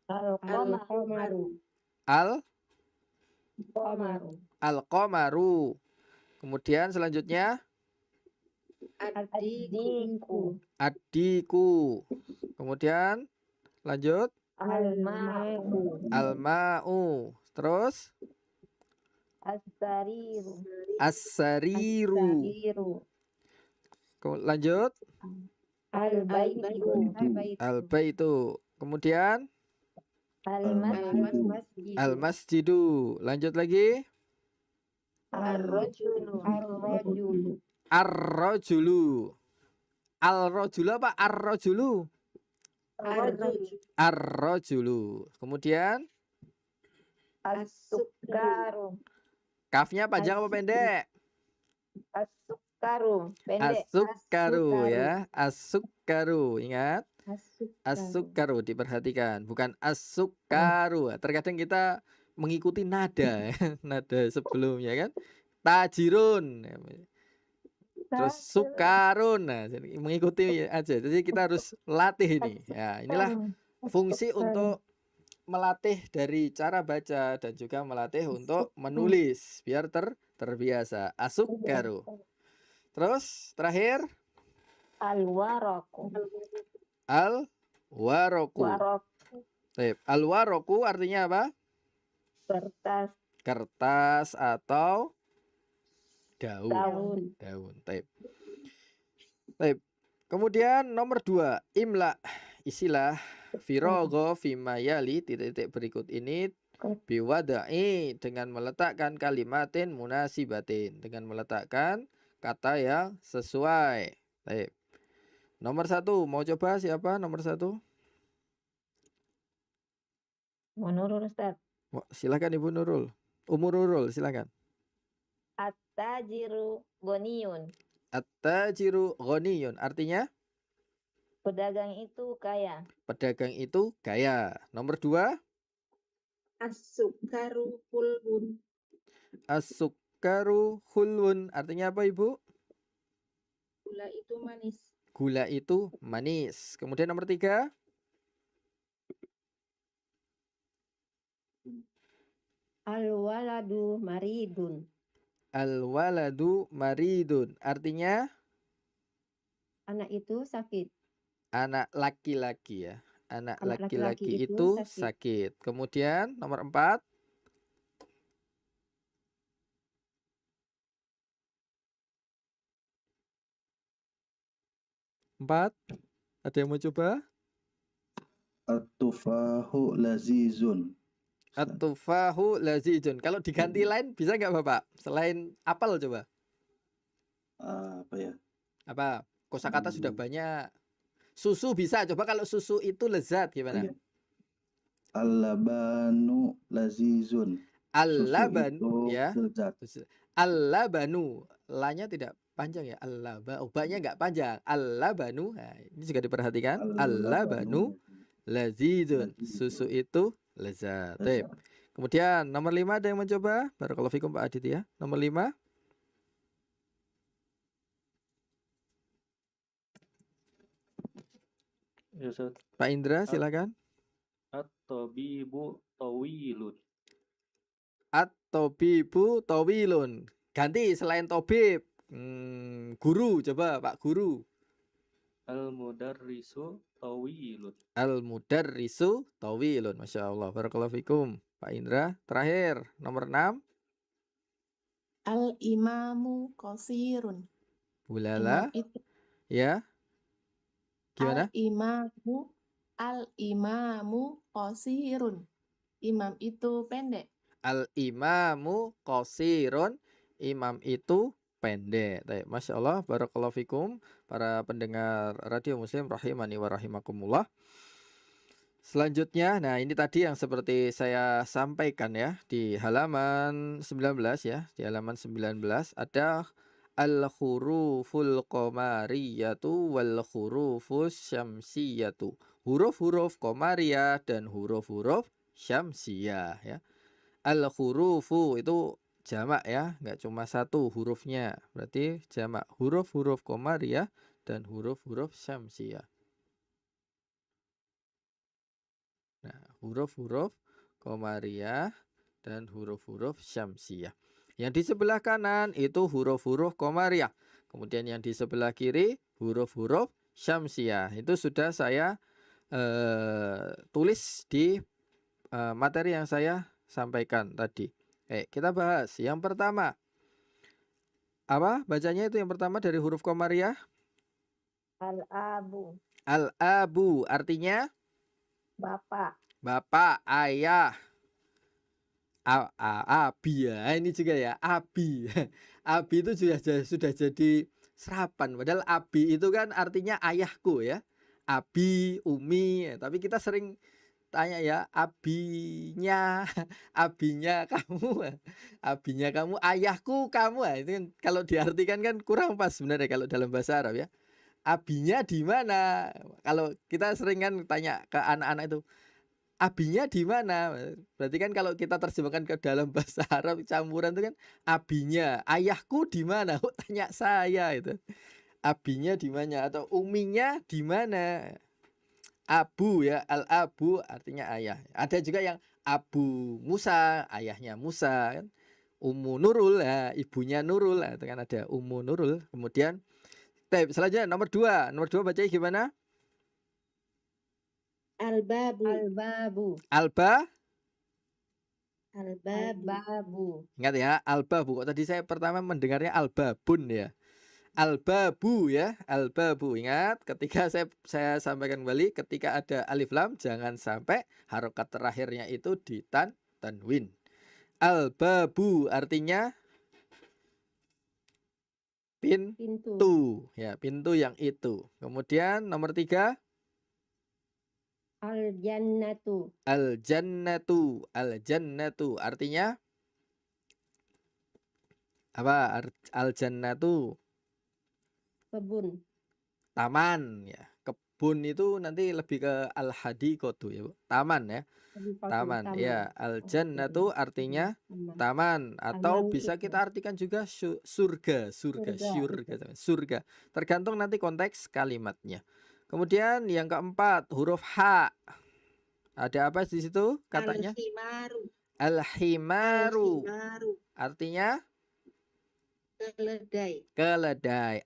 Al-qamaru. Qamaru. al-qamaru. Kemudian selanjutnya Ad-diku. adiku. Kemudian lanjut Al-ma'u. al-ma'u. Terus As-sariru. as-sariru. Sariru. Lanjut Al-baitu. al-baitu. Kemudian Al-masjid. al-masjidu. Lanjut lagi Ar-rajulu. Ar-rajulu. ar-rajulu. Al-rajulu apa ar-rajulu? Ar-rajulu. Ar-rajulu. Kemudian As-sukkaru. kafnya panjang apa pendek? As-sukkaru. Pendek. As-sukkaru ya. As-sukkaru. Ingat. As-sukkaru. As-sukkaru diperhatikan, bukan as-sukkaru. Terkadang kita mengikuti nada nada sebelumnya kan. Tajirun. Terus sukarun. Nah, jadi mengikuti aja. Jadi kita harus latih ini. Ya, inilah fungsi untuk melatih dari cara baca dan juga melatih untuk menulis biar terbiasa. As-sukkaru. Terus terakhir Al-waraku. al-waraku. Warok. Al-waraku artinya apa? Kertas. Kertas atau daun. Daun. Taib. Kemudian nomor 2, imla. Isilah firogo fimayali titik-titik berikut ini biwadai dengan meletakkan kalimatin munasibatin, dengan meletakkan kata yang sesuai. Taib. Nomor 1 mau coba siapa nomor 1? Menurut Ustaz. Silakan Ibu Nurul. Nurul silakan. At-tajiru ghaniyun. At-tajiru ghaniyun artinya Pedagang itu kaya. pedagang itu kaya. Nomor 2 As-sukkaru hulwun. as-sukkaru hulwun artinya apa Ibu? Gula itu manis. Gula itu manis. Kemudian nomor 3 Al-waladu maridun. al-waladu maridun artinya Anak itu sakit. anak laki-laki ya. Anak Anak laki-laki laki-laki itu itu sakit. Kemudian nomor 4 ada yang mau coba? At-tufahu lazizun. At-tufahu lazizun. Kalau diganti lain bisa nggak Bapak? Selain apel coba. Apa ya? Apa? Kosakata sudah banyak. Susu bisa. Coba kalau susu itu lezat gimana? Iya. Al-labanu lazizun. Al-labanu Susu itu ya. lezat. Al-labanu. La-nya tidak panjang ya. Al-laba. Ba-nya nggak panjang. Al-labanu. Nah, ini juga diperhatikan. Al-labanu lazizun. Susu itu lezat. Baik. Kemudian nomor 5 ada yang mencoba? Barakallahu fikum Pak Adit ya. Nomor 5. Ya, Ustaz. Pak Indra silakan. At-tabibu tawilun. At-tabibu tawilun. Ganti selain tabib. Guru coba Pak Guru. Al-mudarrisu tawilun. Al-mudarrisu tawilun. Masya Allah. Barakallahu fikum Pak Indra. Terakhir nomor 6. Al-imamu qasirun. Bulala. Ya, gimana? Al-imamu qasirun. Imam itu pendek. Al-imamu qasirun. Imam itu pendek. Baik, Masya Allah, barakallahu fikum para pendengar Radio Muslim rahimani wa rahimakumullah. Selanjutnya, nah ini tadi yang seperti saya sampaikan ya di halaman 19 ya. Di halaman 19 ada al-huruful qamariyatu wal hurufus syamsiyatu. Huruf-huruf qamariyah dan huruf-huruf syamsiyah ya. Al-hurufu itu jamak ya, nggak cuma satu hurufnya. Berarti jamak huruf-huruf qamariyah dan huruf-huruf syamsiyah. Nah, huruf-huruf qamariyah dan huruf-huruf syamsiyah. Yang di sebelah kanan itu huruf-huruf qamariyah. Kemudian yang di sebelah kiri huruf-huruf syamsiyah. Itu sudah saya tulis di materi yang saya sampaikan tadi. Kita bahas. Yang pertama, apa bacanya itu yang pertama dari huruf qamariyah? Al-abu, Al-abu artinya bapak. bapak, ayah. Abi ya, ini juga ya, abi. Abi itu sudah jadi serapan. Padahal abi itu kan artinya ayahku ya. Abi, umi. Tapi kita sering tanya ya, abinya kamu, abinya kamu, ayahku kamu. Itu kan kalau diartikan kan kurang pas sebenarnya kalau dalam bahasa Arab ya. Abinya di mana? Kalau kita sering kan tanya ke anak-anak itu, abinya di mana? Berarti kan kalau kita terjemahkan ke dalam bahasa Arab campuran itu kan abinya, ayahku di mana? Tanya saya itu. Abinya di mana atau uminya di mana? Abu ya, al-abu artinya ayah. Ada juga yang Abu Musa, ayahnya Musa kan. Ummu Nurul ya, ibunya Nurul, itu kan ada Ummu Nurul. Kemudian selanjutnya nomor 2. Nomor 2 bacanya gimana? Al-babu. Al-babu. Alba. Al-babu. Ingat ya, al-babu. Kok tadi saya pertama mendengarnya al-babun ya. Al-babu ya, al-babu. Ingat ketika saya sampaikan kembali, ketika ada alif lam jangan sampai harokat terakhirnya itu tanwin. Al-babu artinya pintu ya, pintu yang itu. Kemudian nomor 3 Al-jannatu. al-jannatu. Al-jannatu artinya apa? Al-jannatu Kebun. taman ya. Kebun itu nanti lebih ke al-hadiqatu ya, Bu. Taman ya. Taman ya. Al-jannatu artinya taman atau bisa kita artikan juga surga. Tergantung nanti konteks kalimatnya. Kemudian yang keempat huruf H. Ada apa di situ katanya? Al-himaru. Artinya keledai.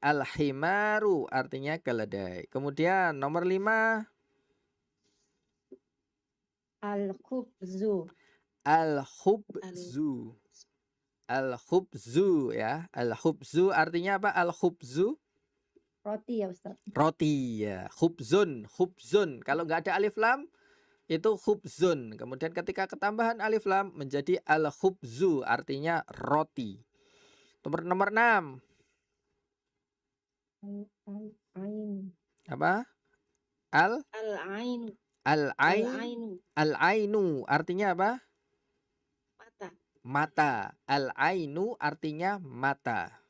Al-himaru artinya keledai. Kemudian nomor 5 Al-khubzu. Al-khubzu. Al-khubzu ya. Al-khubzu artinya apa? Al-khubzu Roti ya Ustaz. roti ya. Khubzun. Kalau nggak ada alif lam itu khubzun. Kemudian ketika ketambahan alif lam menjadi al-khubzu artinya roti. Nomor 6 apa? Al-ainu artinya apa? Mata. Al-ainu artinya mata.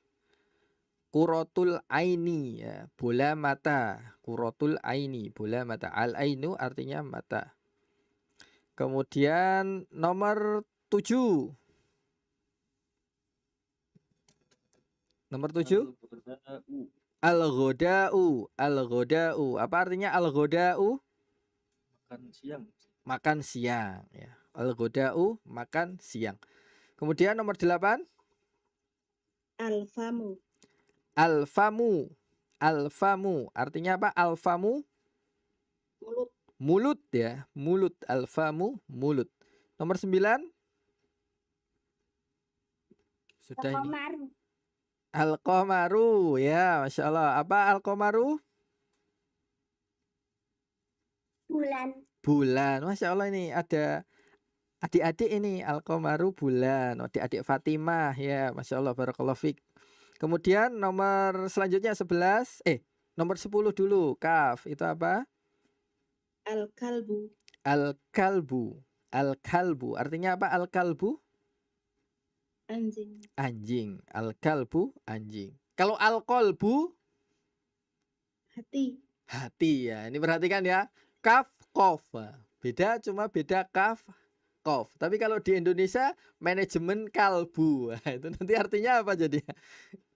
Quratul aini ya, bola mata. Quratul aini, bola mata. Al-ainu artinya mata. Kemudian nomor 7. Nomor 7 al-ghoda'u. Al-ghoda'u. Apa artinya al-ghoda'u? Makan siang ya. Al-ghoda'u makan siang. Kemudian nomor 8 Al-famu. Artinya apa? Al-famu mulut ya. Mulut. Al-famu mulut. Nomor 9 sudah ini. Al-qamaru ya, Masya Allah. Apa al-qamaru? Bulan. Bulan. Masya Allah, ini ada adik-adik ini. Al-qamaru bulan. Adik-adik Fatimah ya, Masya Allah, barakallahu fik. Kemudian nomor selanjutnya 11. Nomor 10 dulu. Kaf. Itu apa? Al-kalbu. Al-kalbu. Al-kalbu. Artinya apa al-kalbu? Anjing. Anjing. Al-kalbu anjing. Kalau al-qalbu Hati. hati ya. Ini perhatikan ya. Kaf, kof. Beda, cuma beda kaf, kof. Tapi kalau di Indonesia manajemen kalbu. Nah, itu nanti artinya apa jadi?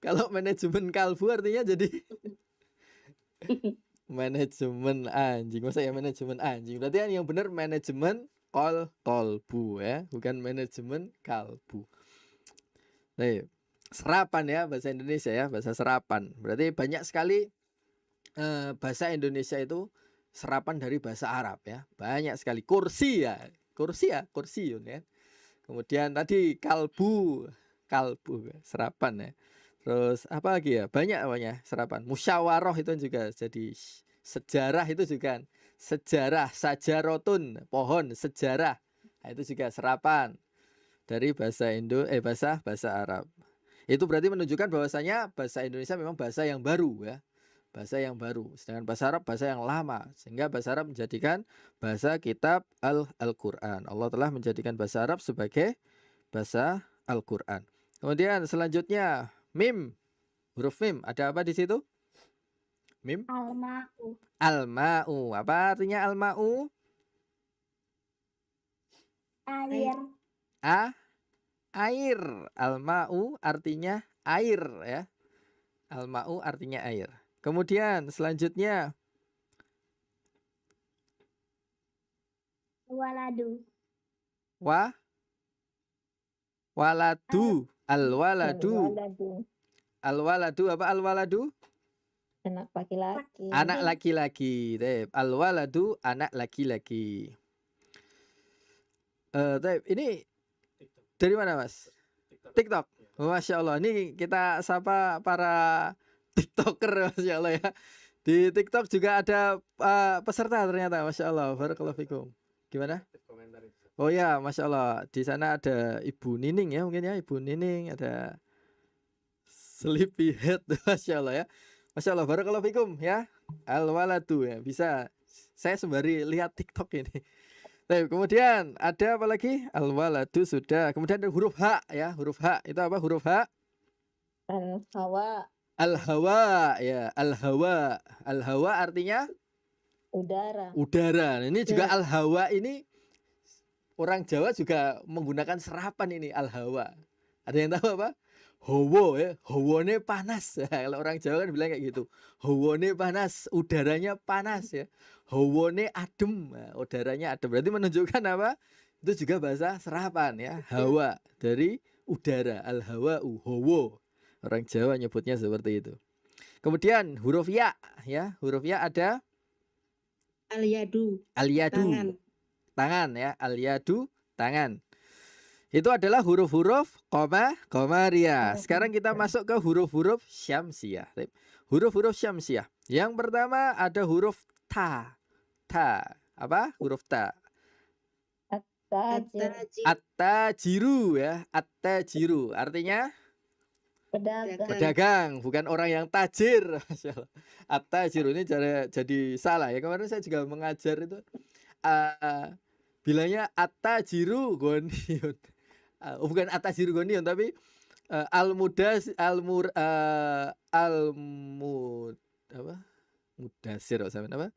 Kalau manajemen kalbu artinya jadi manajemen anjing. Masa ya manajemen anjing? Berarti yang benar manajemen kolbu ya, bukan manajemen kalbu. Nah, serapan ya bahasa Indonesia ya, bahasa serapan. Berarti banyak sekali bahasa Indonesia itu serapan dari bahasa Arab ya. Banyak sekali. Kursi ya, kursiun ya. Kemudian tadi kalbu serapan ya. Terus apa lagi ya? Banyak namanya serapan. Musyawarah itu juga jadi sejarah, itu juga sejarah, sajarotun, pohon, sejarah. Nah, itu juga serapan dari bahasa bahasa Arab. Itu berarti menunjukkan bahwasanya bahasa Indonesia memang bahasa yang baru ya. Bahasa yang baru. Sedangkan bahasa Arab bahasa yang lama. Sehingga bahasa Arab menjadikan bahasa kitab Al-Qur'an. Allah telah menjadikan bahasa Arab sebagai bahasa Al-Qur'an. Kemudian selanjutnya mim. Huruf mim. Ada apa di situ? Mim. Al-ma'u. Al-ma'u. Apa artinya al-ma'u? Air. Air. Al-ma'u artinya air ya. Al-ma'u artinya air. Kemudian selanjutnya Waladu. Waladu. Al-waladu. Waladu. Al-waladu apa al-waladu? Anak laki-laki. Anak laki-laki. Al-waladu anak laki-laki. Ini dari mana Mas? TikTok. Masya Allah. Ini kita sapa para TikToker, Masya Allah ya. Di TikTok juga ada peserta ternyata, Masya Allah. Barakallahu fikum. Gimana? Oh ya, Masya Allah. Di sana ada Ibu Nining ya, mungkin ya. Ibu Nining, ada Sleepyhead, Masya Allah ya. Masya Allah, barakallahu fikum ya. Al-waladu ya. Bisa saya sembari lihat TikTok ini. Baik, kemudian ada apa lagi? Al-waladu sudah. Kemudian ada huruf H ya. Huruf H itu apa huruf H? Al-hawa. Al-hawa ya. Al-hawa. Al-hawa artinya Udara. udara. Ini juga al-hawa ini orang Jawa juga menggunakan serapan ini al-hawa. Ada yang tahu apa? Hawa ya. Hawane panas. Kalau orang Jawa kan bilang kayak gitu. Hawane panas, udaranya panas ya. Hawane adem, udaranya adem. Berarti menunjukkan apa? Itu juga bahasa serapan ya. Hawa dari udara. Al-hawa'u, hawa. Orang Jawa nyebutnya seperti itu. Kemudian huruf ya ya. Huruf ya ada Al-yadu. al-yadu. Tangan ya. Al-yadu, tangan. Itu adalah huruf-huruf qamariyah. Sekarang kita masuk ke huruf-huruf syamsiyah. Huruf-huruf syamsiyah. Yang pertama ada huruf ta. Ta. Apa? Huruf ta. At-tajiru ya. At-tajiru artinya pedagang, bukan orang yang tajir. At-tajiru ini jadi salah ya. Kemarin saya juga mengajar itu bilangnya at-tajiru goniun. Bukan at-tajiru goniun tapi mudasir apa?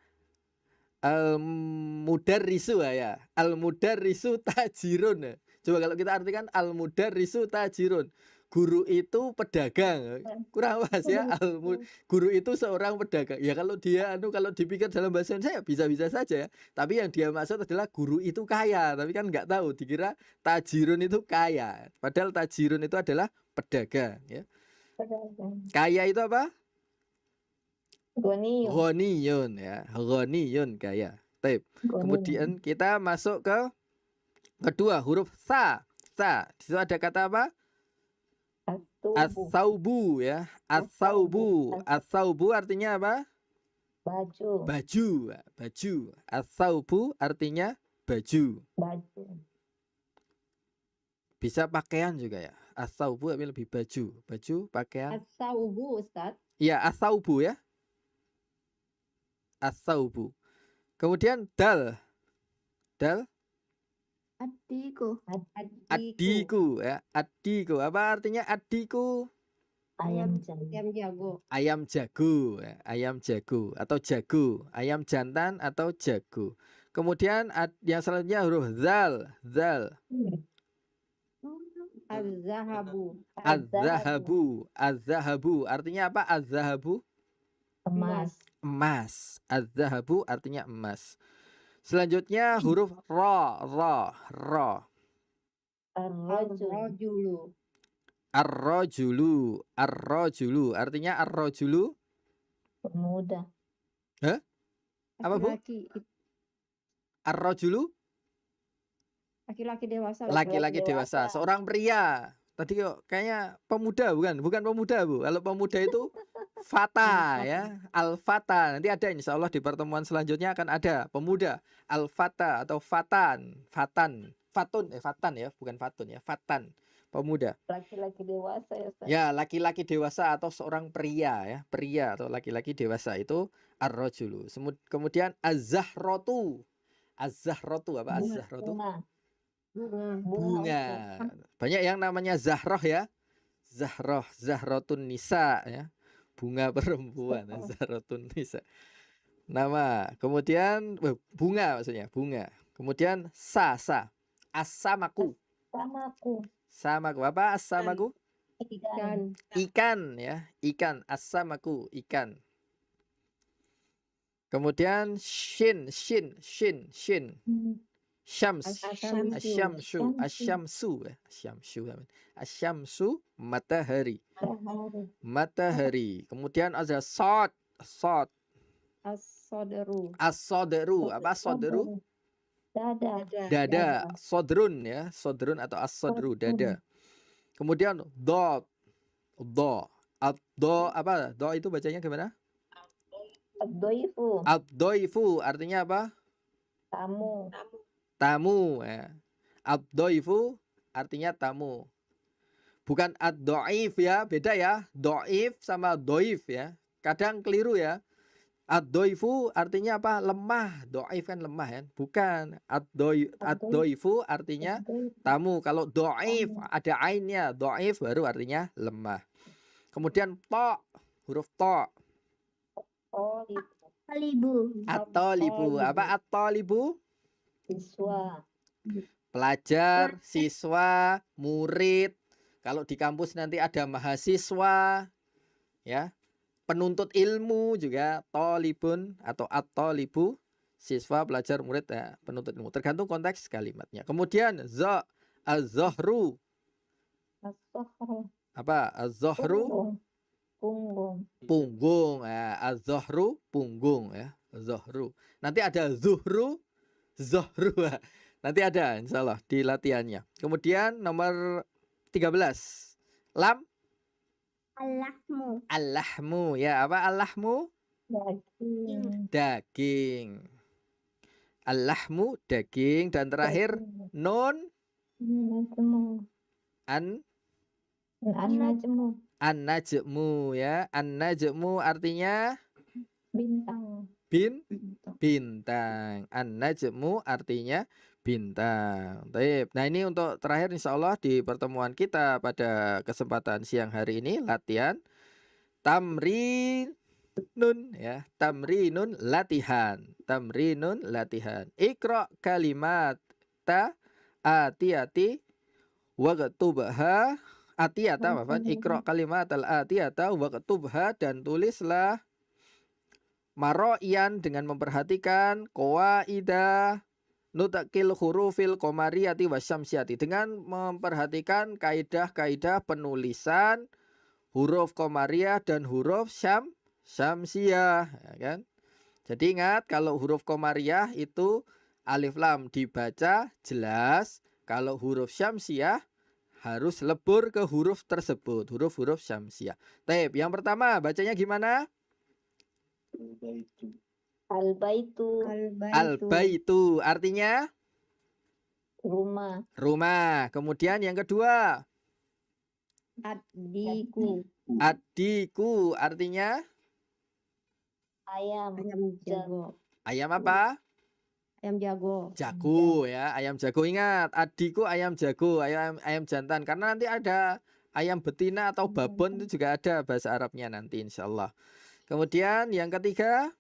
Al-mudarrisu ya. Al-mudarrisu tajirun. Coba kalau kita artikan al-mudarrisu tajirun. Guru itu pedagang. Kurang pas ya. Guru itu seorang pedagang. Ya kalau dia kalau dipikir dalam bahasa Indonesia bisa-bisa saja ya. Tapi yang dia maksud adalah guru itu kaya. Tapi kan nggak tahu, dikira tajirun itu kaya. Padahal tajirun itu adalah pedagang ya. Kaya itu apa? Ghaniyun ya. Ghaniyun kaya. Baik. Kemudian kita masuk ke kedua huruf sa. Sa. Di situ ada kata apa? Tubuh. As-saubu ya. As-saubu. As-saubu artinya apa? Baju. Baju. Baju. As-saubu artinya baju. Baju. Bisa pakaian juga ya. As-saubu tapi lebih baju. Baju, pakaian. As-saubu, Ustaz. Iya, as-saubu ya. As-saubu. Kemudian dal. Dal. Addiku. Adiku ya. Adiku. Apa artinya adiku? Ayam jago. Ayam jago. Ayam jago ya. Ayam jago atau jago. Ayam jantan atau jago. Kemudian yang selanjutnya huruf zal. Zal. Az-zahabu. Az-zahabu. Az-zahabu. Artinya apa? Az-zahabu? Emas. Emas. Az-zahabu artinya emas. Selanjutnya huruf ra. Ra. Ra. Ar-rajulu. Ar-rajulu. Ar-rajulu. Artinya ar-rajulu? Pemuda. Hah? Apa Bu? Laki-laki. Ar-rajulu? Laki-laki dewasa. Laki-laki dewasa. Seorang pria. Tadi kok kayaknya pemuda bukan? Bukan pemuda Bu. Kalau pemuda itu fata ya. Al-fata. Nanti ada insya Allah di pertemuan selanjutnya akan ada pemuda. Al-fata atau fatan. Fatan. Fatun. Fatan ya. Bukan fatun ya. Fatan. Pemuda. Laki-laki dewasa ya Ustaz. Ya, laki-laki dewasa atau seorang pria ya. Pria atau laki-laki dewasa itu ar-rajulu. Kemudian az-zahratu. Az-zahratu apa? Az-zahratu? Bunga. Banyak yang namanya Zahroh ya. Zahroh, Zahratun Nisa ya. Bunga perempuan, Zahratun Nisa. Nama. Kemudian bunga maksudnya, bunga. Kemudian sa. As-samaku. Samaku. Samaku apa? As-samaku? Ikan. Ikan ya. Ikan. As-samaku, ikan. Kemudian shin. Syams. Asyamsu matahari. Matahari. Kemudian ada sod. As-sodru. As-sodru. Apa sodru? Dada. Sodrun ya. Sodrun atau as-sodru. Dada. Kemudian do. Apa? Do itu bacanya gimana? Ad-doifu. Ad-doifu artinya apa? Tamu ya. Ad-doifu artinya tamu. Bukan ad-doif ya, beda ya. Doif sama doif ya. Kadang keliru ya. Ad-doifu artinya apa? Lemah. Doif kan lemah ya. Bukan. Ad-doifu artinya tamu. Kalau doif ada ainnya. Doif baru artinya lemah. Kemudian to. Huruf to. At-tolibu. Apa at-tolibu? Siswa. Pelajar, siswa, murid. Kalau di kampus nanti ada mahasiswa, ya, penuntut ilmu juga tolibun atau at-tolibu, siswa, pelajar, murid, ya, penuntut ilmu. Tergantung konteks kalimatnya. Kemudian az-zohru. Apa? Az-zohru? Punggung. Ya, az-zohru punggung ya. Zohru. Nanti ada zuhru. Zohru. Nanti ada insya Allah di latihannya. Kemudian nomor 13. Lam. Allahmu. Ya, apa allahmu? Daging. Allahmu daging. Dan terakhir nun. An-najmu ya. An-najmu artinya bintang. An-najmu artinya bintang. Baik. Nah, ini untuk terakhir insya Allah di pertemuan kita pada kesempatan siang hari ini latihan tamrinun ya. Tamrinun latihan. Iqra kalimat atiyati waqtubha atiyata apa? Iqra kalimat al-atiyata waqtubha dan tulislah maro'ian dengan memperhatikan qawaida nutakil hurufil qamariyati wasyamsiyati dengan memperhatikan kaidah-kaidah penulisan huruf qamariyah dan huruf syamsiyah ya kan. Jadi ingat kalau huruf qamariyah itu alif lam dibaca jelas, kalau huruf syamsiyah harus lebur ke huruf tersebut, huruf-huruf syamsiah. Taib, yang pertama bacanya gimana? Al-baitu. Al-baitu. Al-baitu artinya Rumah. rumah. Kemudian yang kedua, Addiku. adiku artinya Ayam. Ayam jago. ayam apa? Ayam jago. Jago ya, ayam jago. Ingat, adiku ayam jago, ayam jantan. Karena nanti ada ayam betina atau babon itu juga ada bahasa Arabnya nanti insya Allah. Kemudian yang ketiga,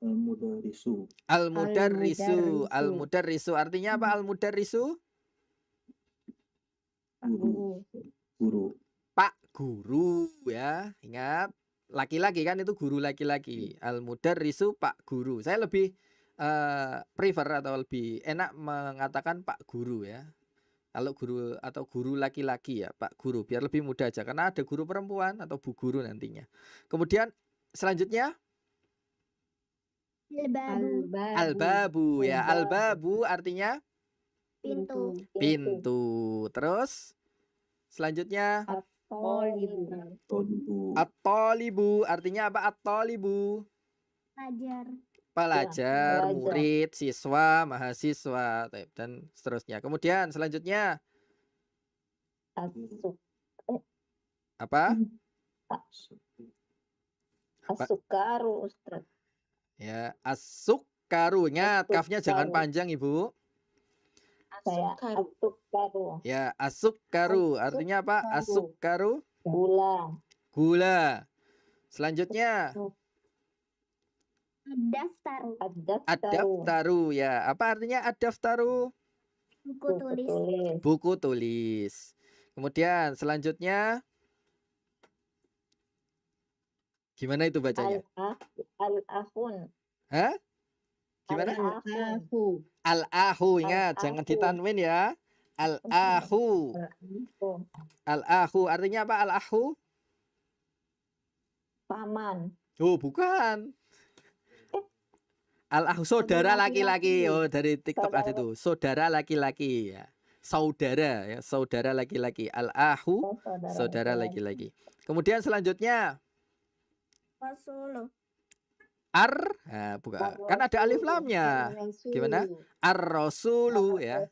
Al-mudarrisu. al-mudarrisu. Al-mudarrisu. Al-mudarrisu artinya apa? Al-mudarrisu? Guru. Guru. Pak guru ya. Ingat, laki-laki kan itu guru laki-laki. Al-mudarrisu Pak guru. Saya lebih prefer atau lebih enak mengatakan Pak guru ya. Kalau guru atau guru laki-laki ya, Pak guru, biar lebih mudah aja karena ada guru perempuan atau bu guru nantinya. Kemudian selanjutnya Al-babu. al-babu ya. Al-babu artinya Pintu. pintu. Terus selanjutnya Tolibu. Tolibu. at-talibu artinya apa? At-talibu Pelajar. pelajar, pelajar. murid, siswa, mahasiswa, dan seterusnya. Kemudian selanjutnya Asuk. apa? Asukaru, Ustaz. Ya, as-sukkaru. Ingat, kafnya jangan As-sukkaru. panjang, Ibu. Saya asukaru. Ya, as-sukkaru artinya apa? As-sukkaru Gula. gula. Selanjutnya Daftaru. Ad-daftaru. ad-daftaru ya. Apa artinya ad-daftaru? Buku Buku tulis. tulis. Buku tulis. Kemudian selanjutnya gimana itu bacanya? Al-ahun. Hah? Gimana? Al-ahun. Al-ahu, ingat jangan Al-ahu. ditanwin ya. Al-ahu. Al-ahu artinya apa? Al-ahu? Paman. Oh, bukan. Al-ahu saudara laki-laki. Oh, dari TikTok ada tuh. Saudara laki-laki ya. Saudara ya, saudara laki-laki. Al-ahu Oh, saudara laki-laki. Kemudian selanjutnya Rasulu. ar, nah, bukan. Kan ada alif lamnya. Gimana? Ar-rasulu ya.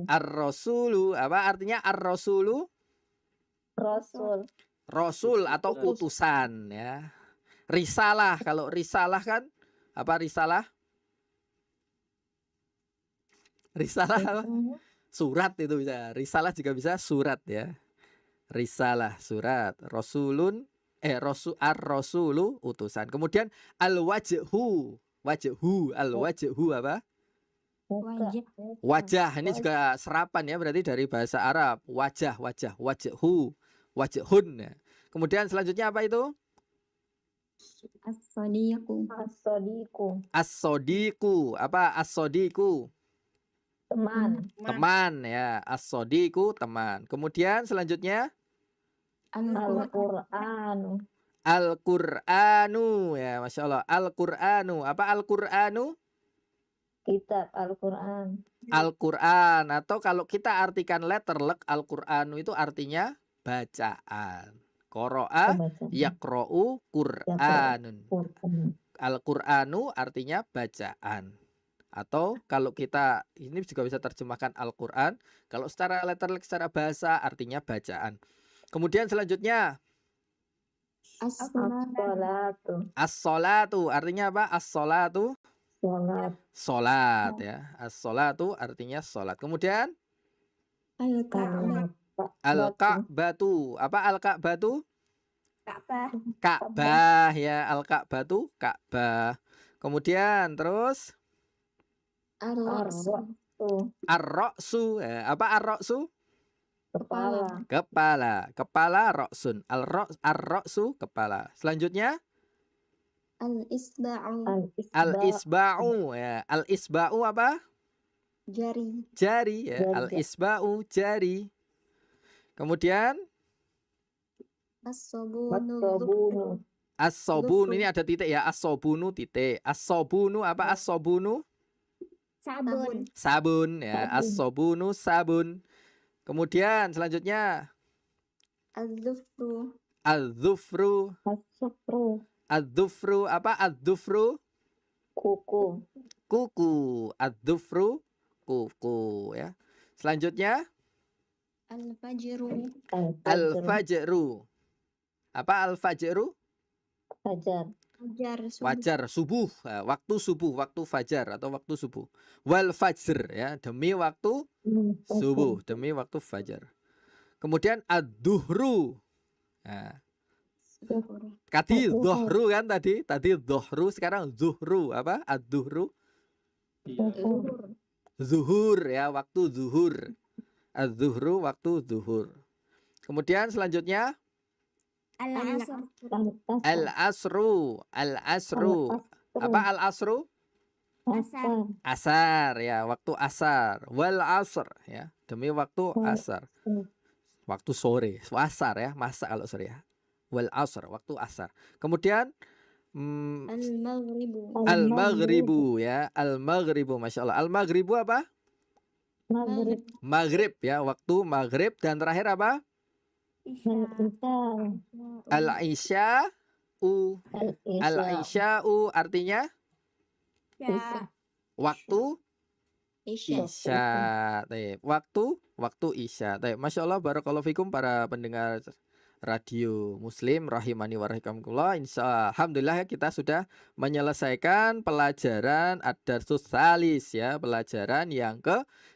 Ar-rasulu apa artinya ar-rasulu? Rasul. Rasul atau utusan ya. Risalah, kalau risalah kan apa risalah? Risalah apa? Surat itu bisa. Risalah juga bisa surat ya. Risalah surat. Rasulun ar-rasulu utusan. Kemudian al-wajhu. Wajhu, al-wajhu apa? Wajah. Wajah ini juga serapan ya, berarti dari bahasa Arab. Wajah, wajhu, wajhun ya. Kemudian selanjutnya apa itu? As-sadiqu. As-sadiqu. As-sodiku. Apa as-sodiku? Teman. Teman ya. As-sodiku teman. Kemudian selanjutnya Al-Qur'anu. Al-Qur'anu ya, Masya Allah. Al-Qur'anu. Apa Al-Qur'anu? Kitab Al-Qur'an. Al-Qur'an. Atau kalau kita artikan letterlek, Al-Qur'anu itu artinya bacaan. Qoro'a yaqro'u Qur'anun. Al-Qur'anu artinya bacaan. Atau kalau kita ini juga bisa terjemahkan Al-Qur'an. Kalau secara letterlek, secara bahasa artinya bacaan. Kemudian selanjutnya As-salatu. as-sholatu artinya apa? As-sholatu Salat. sholat ya. As-sholatu artinya sholat. Kemudian Al-Ka'bah. al-ka'batu. Apa al-ka'batu? Ka'bah. Ka'bah ya. Al-ka'batu Ka'bah. Kemudian terus Ar-Ra'su. ar-ra'su ya. Apa ar-ra'su? Kepala. Kepala. Kepala ra'sun. Ar-ra'su kepala. Selanjutnya Al-Isba'u. al-isba'u ya. Al-isba'u apa? Jari. Jari ya. Jari. Al-isba'u jari. Kemudian As-sabunu. As-sabunu. as-sobun ini ada titik ya. As-sobunu titik. As-sobunu apa? As-sobunu Sabun. sabun ya. Sabun. As-sobunu sabun. Kemudian selanjutnya Az-zufru. adzufru. As-sufru. Adzufru apa? Adzufru Kuku. kuku. Adzufru kuku ya. Selanjutnya Al-fajru. Al-fajr. al-fajru. Apa al-fajru? Fajar. Fajar. Subuh. Wajar, subuh. Nah, waktu subuh, waktu fajar atau waktu subuh. Wal fajr ya, demi waktu subuh, demi waktu fajar. Kemudian ad-duhru. Nah, Zuhur. tadi Ad-duhur. dhuhru kan tadi dhuhru, sekarang zuhru apa? Ad-duhru. Iya. Zuhur. Zuhur ya, waktu zuhur. Az-zuhru waktu zuhur. Kemudian selanjutnya Al-asr. Al-asr. al-asru. Al-asru. Apa al-asru? Asar. Asar ya, waktu asar. Wal asr ya, demi waktu asar. Waktu sore, asar ya, masa kalau sore ya. Wal asr, waktu asar. Kemudian Al-maghribu. al-maghribu ya, al-maghribu, masya Allah. Al-maghribu apa? Maghrib. Maghrib ya, waktu maghrib. Dan terakhir apa? Al-isya. Al-isya'u. Al-isya. Al-isya'u artinya Ya. waktu Isya. isya. Taib. Waktu isya. Taib. Masya Allah, barakallahu fikum para pendengar radio Muslim rahimani wa rahimakumullah. Alhamdulillah ya, kita sudah menyelesaikan pelajaran ad-darsus salis ya, pelajaran yang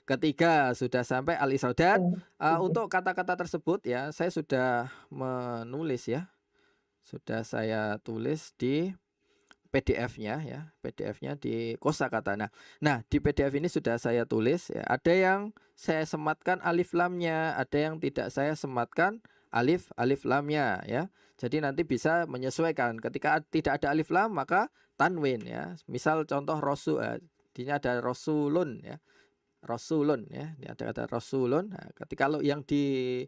ketiga, sudah sampai al-isra. Dan untuk kata-kata tersebut ya, saya sudah menulis ya. Sudah saya tulis di PDF-nya ya, PDF-nya di kosakata. Nah, di PDF ini sudah saya tulis ya. Ada yang saya sematkan alif lamnya, ada yang tidak saya sematkan alif lamnya ya. Jadi nanti bisa menyesuaikan. Ketika tidak ada alif lam maka tanwin ya. Misal contoh rasul, ini ada rasulun ya. Rasulun ya. Ini ada kata rasulun. Nah, ketika kalau yang di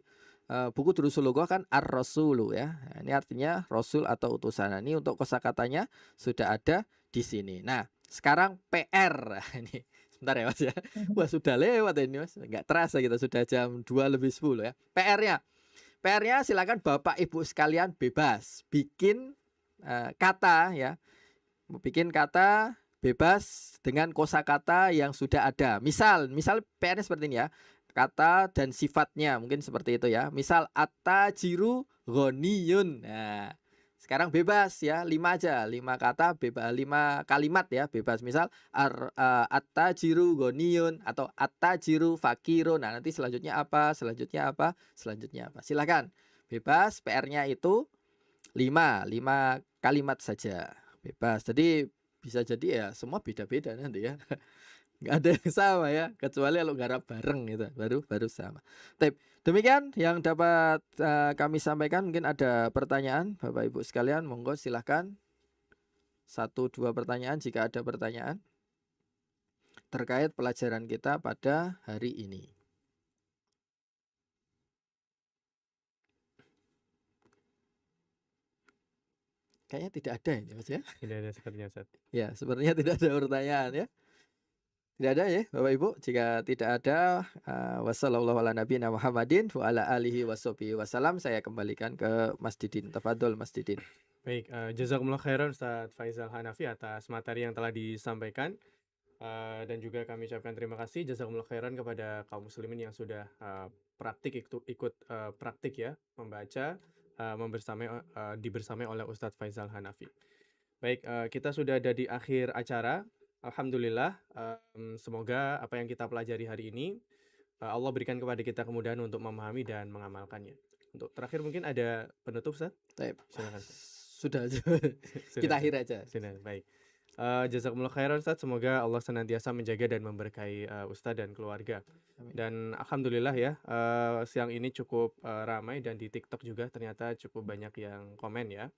buku Durusul Lughah kan ar-rasulu ya. Nah, ini artinya rasul atau utusan. Nah, ini untuk kosakatanya sudah ada di sini. Nah, sekarang PR. Ini sebentar ya Mas ya. Wah, sudah lewat ini Mas. Enggak terasa kita sudah jam 2:10 ya. PR-nya silakan Bapak Ibu sekalian bebas bikin kata ya. Bikin kata bebas dengan kosakata yang sudah ada. Misal PR-nya seperti ini ya. Kata dan sifatnya mungkin seperti itu ya. Misal at-tajiru ghaniyun. Nah, sekarang bebas ya, 5 aja, 5 kata bebas, 5 kalimat ya, bebas. Misal at-tajiru ghaniyun atau at-tajiru fakirun. Nah, nanti selanjutnya apa? Selanjutnya apa? Selanjutnya apa? Silakan. Bebas, PR-nya itu 5 kalimat saja. Bebas. Jadi bisa jadi ya semua beda-beda nanti ya. Nggak ada yang sama ya, kecuali kalau garap bareng gitu, baru sama. Demikian yang dapat kami sampaikan. Mungkin ada pertanyaan Bapak Ibu sekalian, monggo silahkan 1-2 pertanyaan jika ada pertanyaan terkait pelajaran kita pada hari ini. Kayaknya tidak ada ini Mas ya. Tidak ada sepertinya Ustaz. Ya, sepertinya tidak ada pertanyaan ya. Tidak ada ya Bapak Ibu. Jika tidak ada, wassalamualaikum warahmatullahi Muhammadin wa ala alihi washabihi wasallam. Saya kembalikan ke Mas Didin. Tafadhol Mas Didin. Baik, jazakumullah khairan Ustaz Faizal Hanafi atas materi yang telah disampaikan. Dan juga kami ucapkan terima kasih jazakumullah khairan kepada kaum muslimin yang sudah ikut praktik ya, membaca dibersamai oleh Ustadz Faizal Hanafi. Baik, kita sudah ada di akhir acara. Alhamdulillah, semoga apa yang kita pelajari hari ini Allah berikan kepada kita kemudahan untuk memahami dan mengamalkannya. Untuk terakhir mungkin ada penutup Ustaz? Silakan. Sudah aja. Kita akhir aja. Sudah, baik. Jazakumullah khairan Ustaz, semoga Allah senantiasa menjaga dan memberkahi Ustaz dan keluarga. Dan alhamdulillah ya, siang ini cukup ramai dan di TikTok juga ternyata cukup banyak yang komen ya.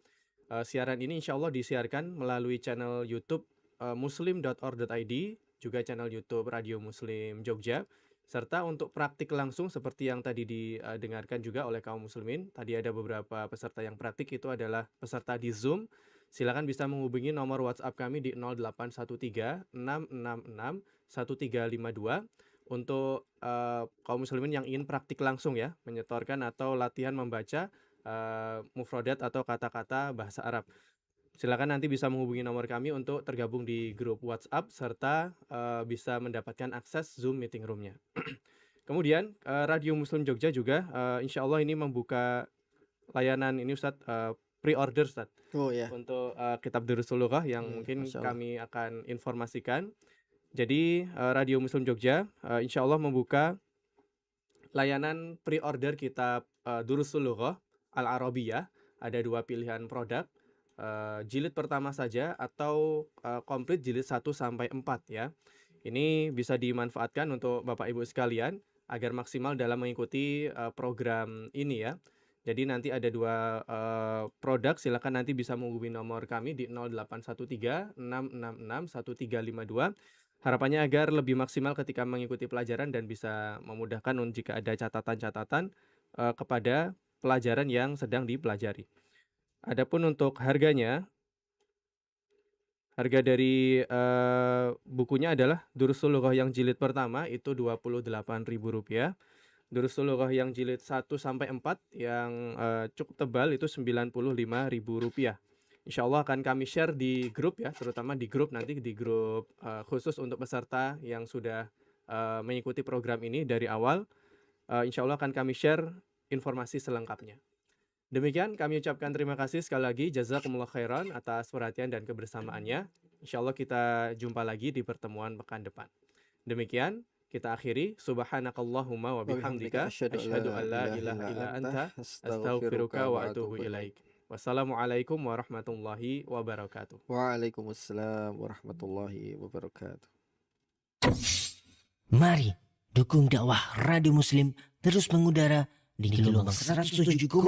Siaran ini insya Allah disiarkan melalui channel YouTube muslim.or.id, juga channel YouTube Radio Muslim Jogja, serta untuk praktik langsung seperti yang tadi didengarkan juga oleh kaum muslimin. Tadi ada beberapa peserta yang praktik, itu adalah peserta di Zoom. Silakan bisa menghubungi nomor WhatsApp kami di 0813 666 1352. untuk kaum muslimin yang ingin praktik langsung ya, menyetorkan atau latihan membaca mufrodat atau kata-kata bahasa Arab. Silakan nanti bisa menghubungi nomor kami untuk tergabung di grup WhatsApp serta bisa mendapatkan akses Zoom meeting room-nya. Kemudian Radio Muslim Jogja juga insya Allah ini membuka layanan ini Ustadz, pre-order Ustadz, Oh ya, untuk kitab Durusul Lughah yang mungkin Masya Allah. kami akan informasikan. Jadi Radio Muslim Jogja insya Allah membuka layanan pre-order kitab Durusul Lughah Al-Arabiyah. Ada 2 pilihan produk, jilid pertama saja atau komplit jilid 1 sampai 4 ya. Ini bisa dimanfaatkan untuk Bapak Ibu sekalian agar maksimal dalam mengikuti program ini ya. Jadi nanti ada 2 produk, silakan nanti bisa menghubungi nomor kami di 0813 666 1352. Harapannya agar lebih maksimal ketika mengikuti pelajaran dan bisa memudahkan jika ada catatan-catatan kepada pelajaran yang sedang dipelajari. Adapun untuk harganya, harga dari bukunya adalah Durusul Lughah yang jilid pertama itu Rp28.000. Durusul Lughah yang jilid 1 sampai 4 yang cukup tebal itu Rp95.000. Insya Allah akan kami share di grup ya, terutama di grup nanti di grup khusus untuk peserta yang sudah mengikuti program ini dari awal. Insya Allah akan kami share informasi selengkapnya. Demikian kami ucapkan terima kasih sekali lagi, jazakumullah khairan atas perhatian dan kebersamaannya. Insya Allah kita jumpa lagi di pertemuan pekan depan. Demikian kita akhiri. Subhanakallahumma wa bihamdika asyhadu an la ilaha illa anta astaghfiruka wa atubu ilaik. Wassalamualaikum warahmatullahi wabarakatuh. Waalaikumsalam warahmatullahi wabarakatuh. Mari dukung dakwah Radio Muslim terus mengudara di gelombang 107,3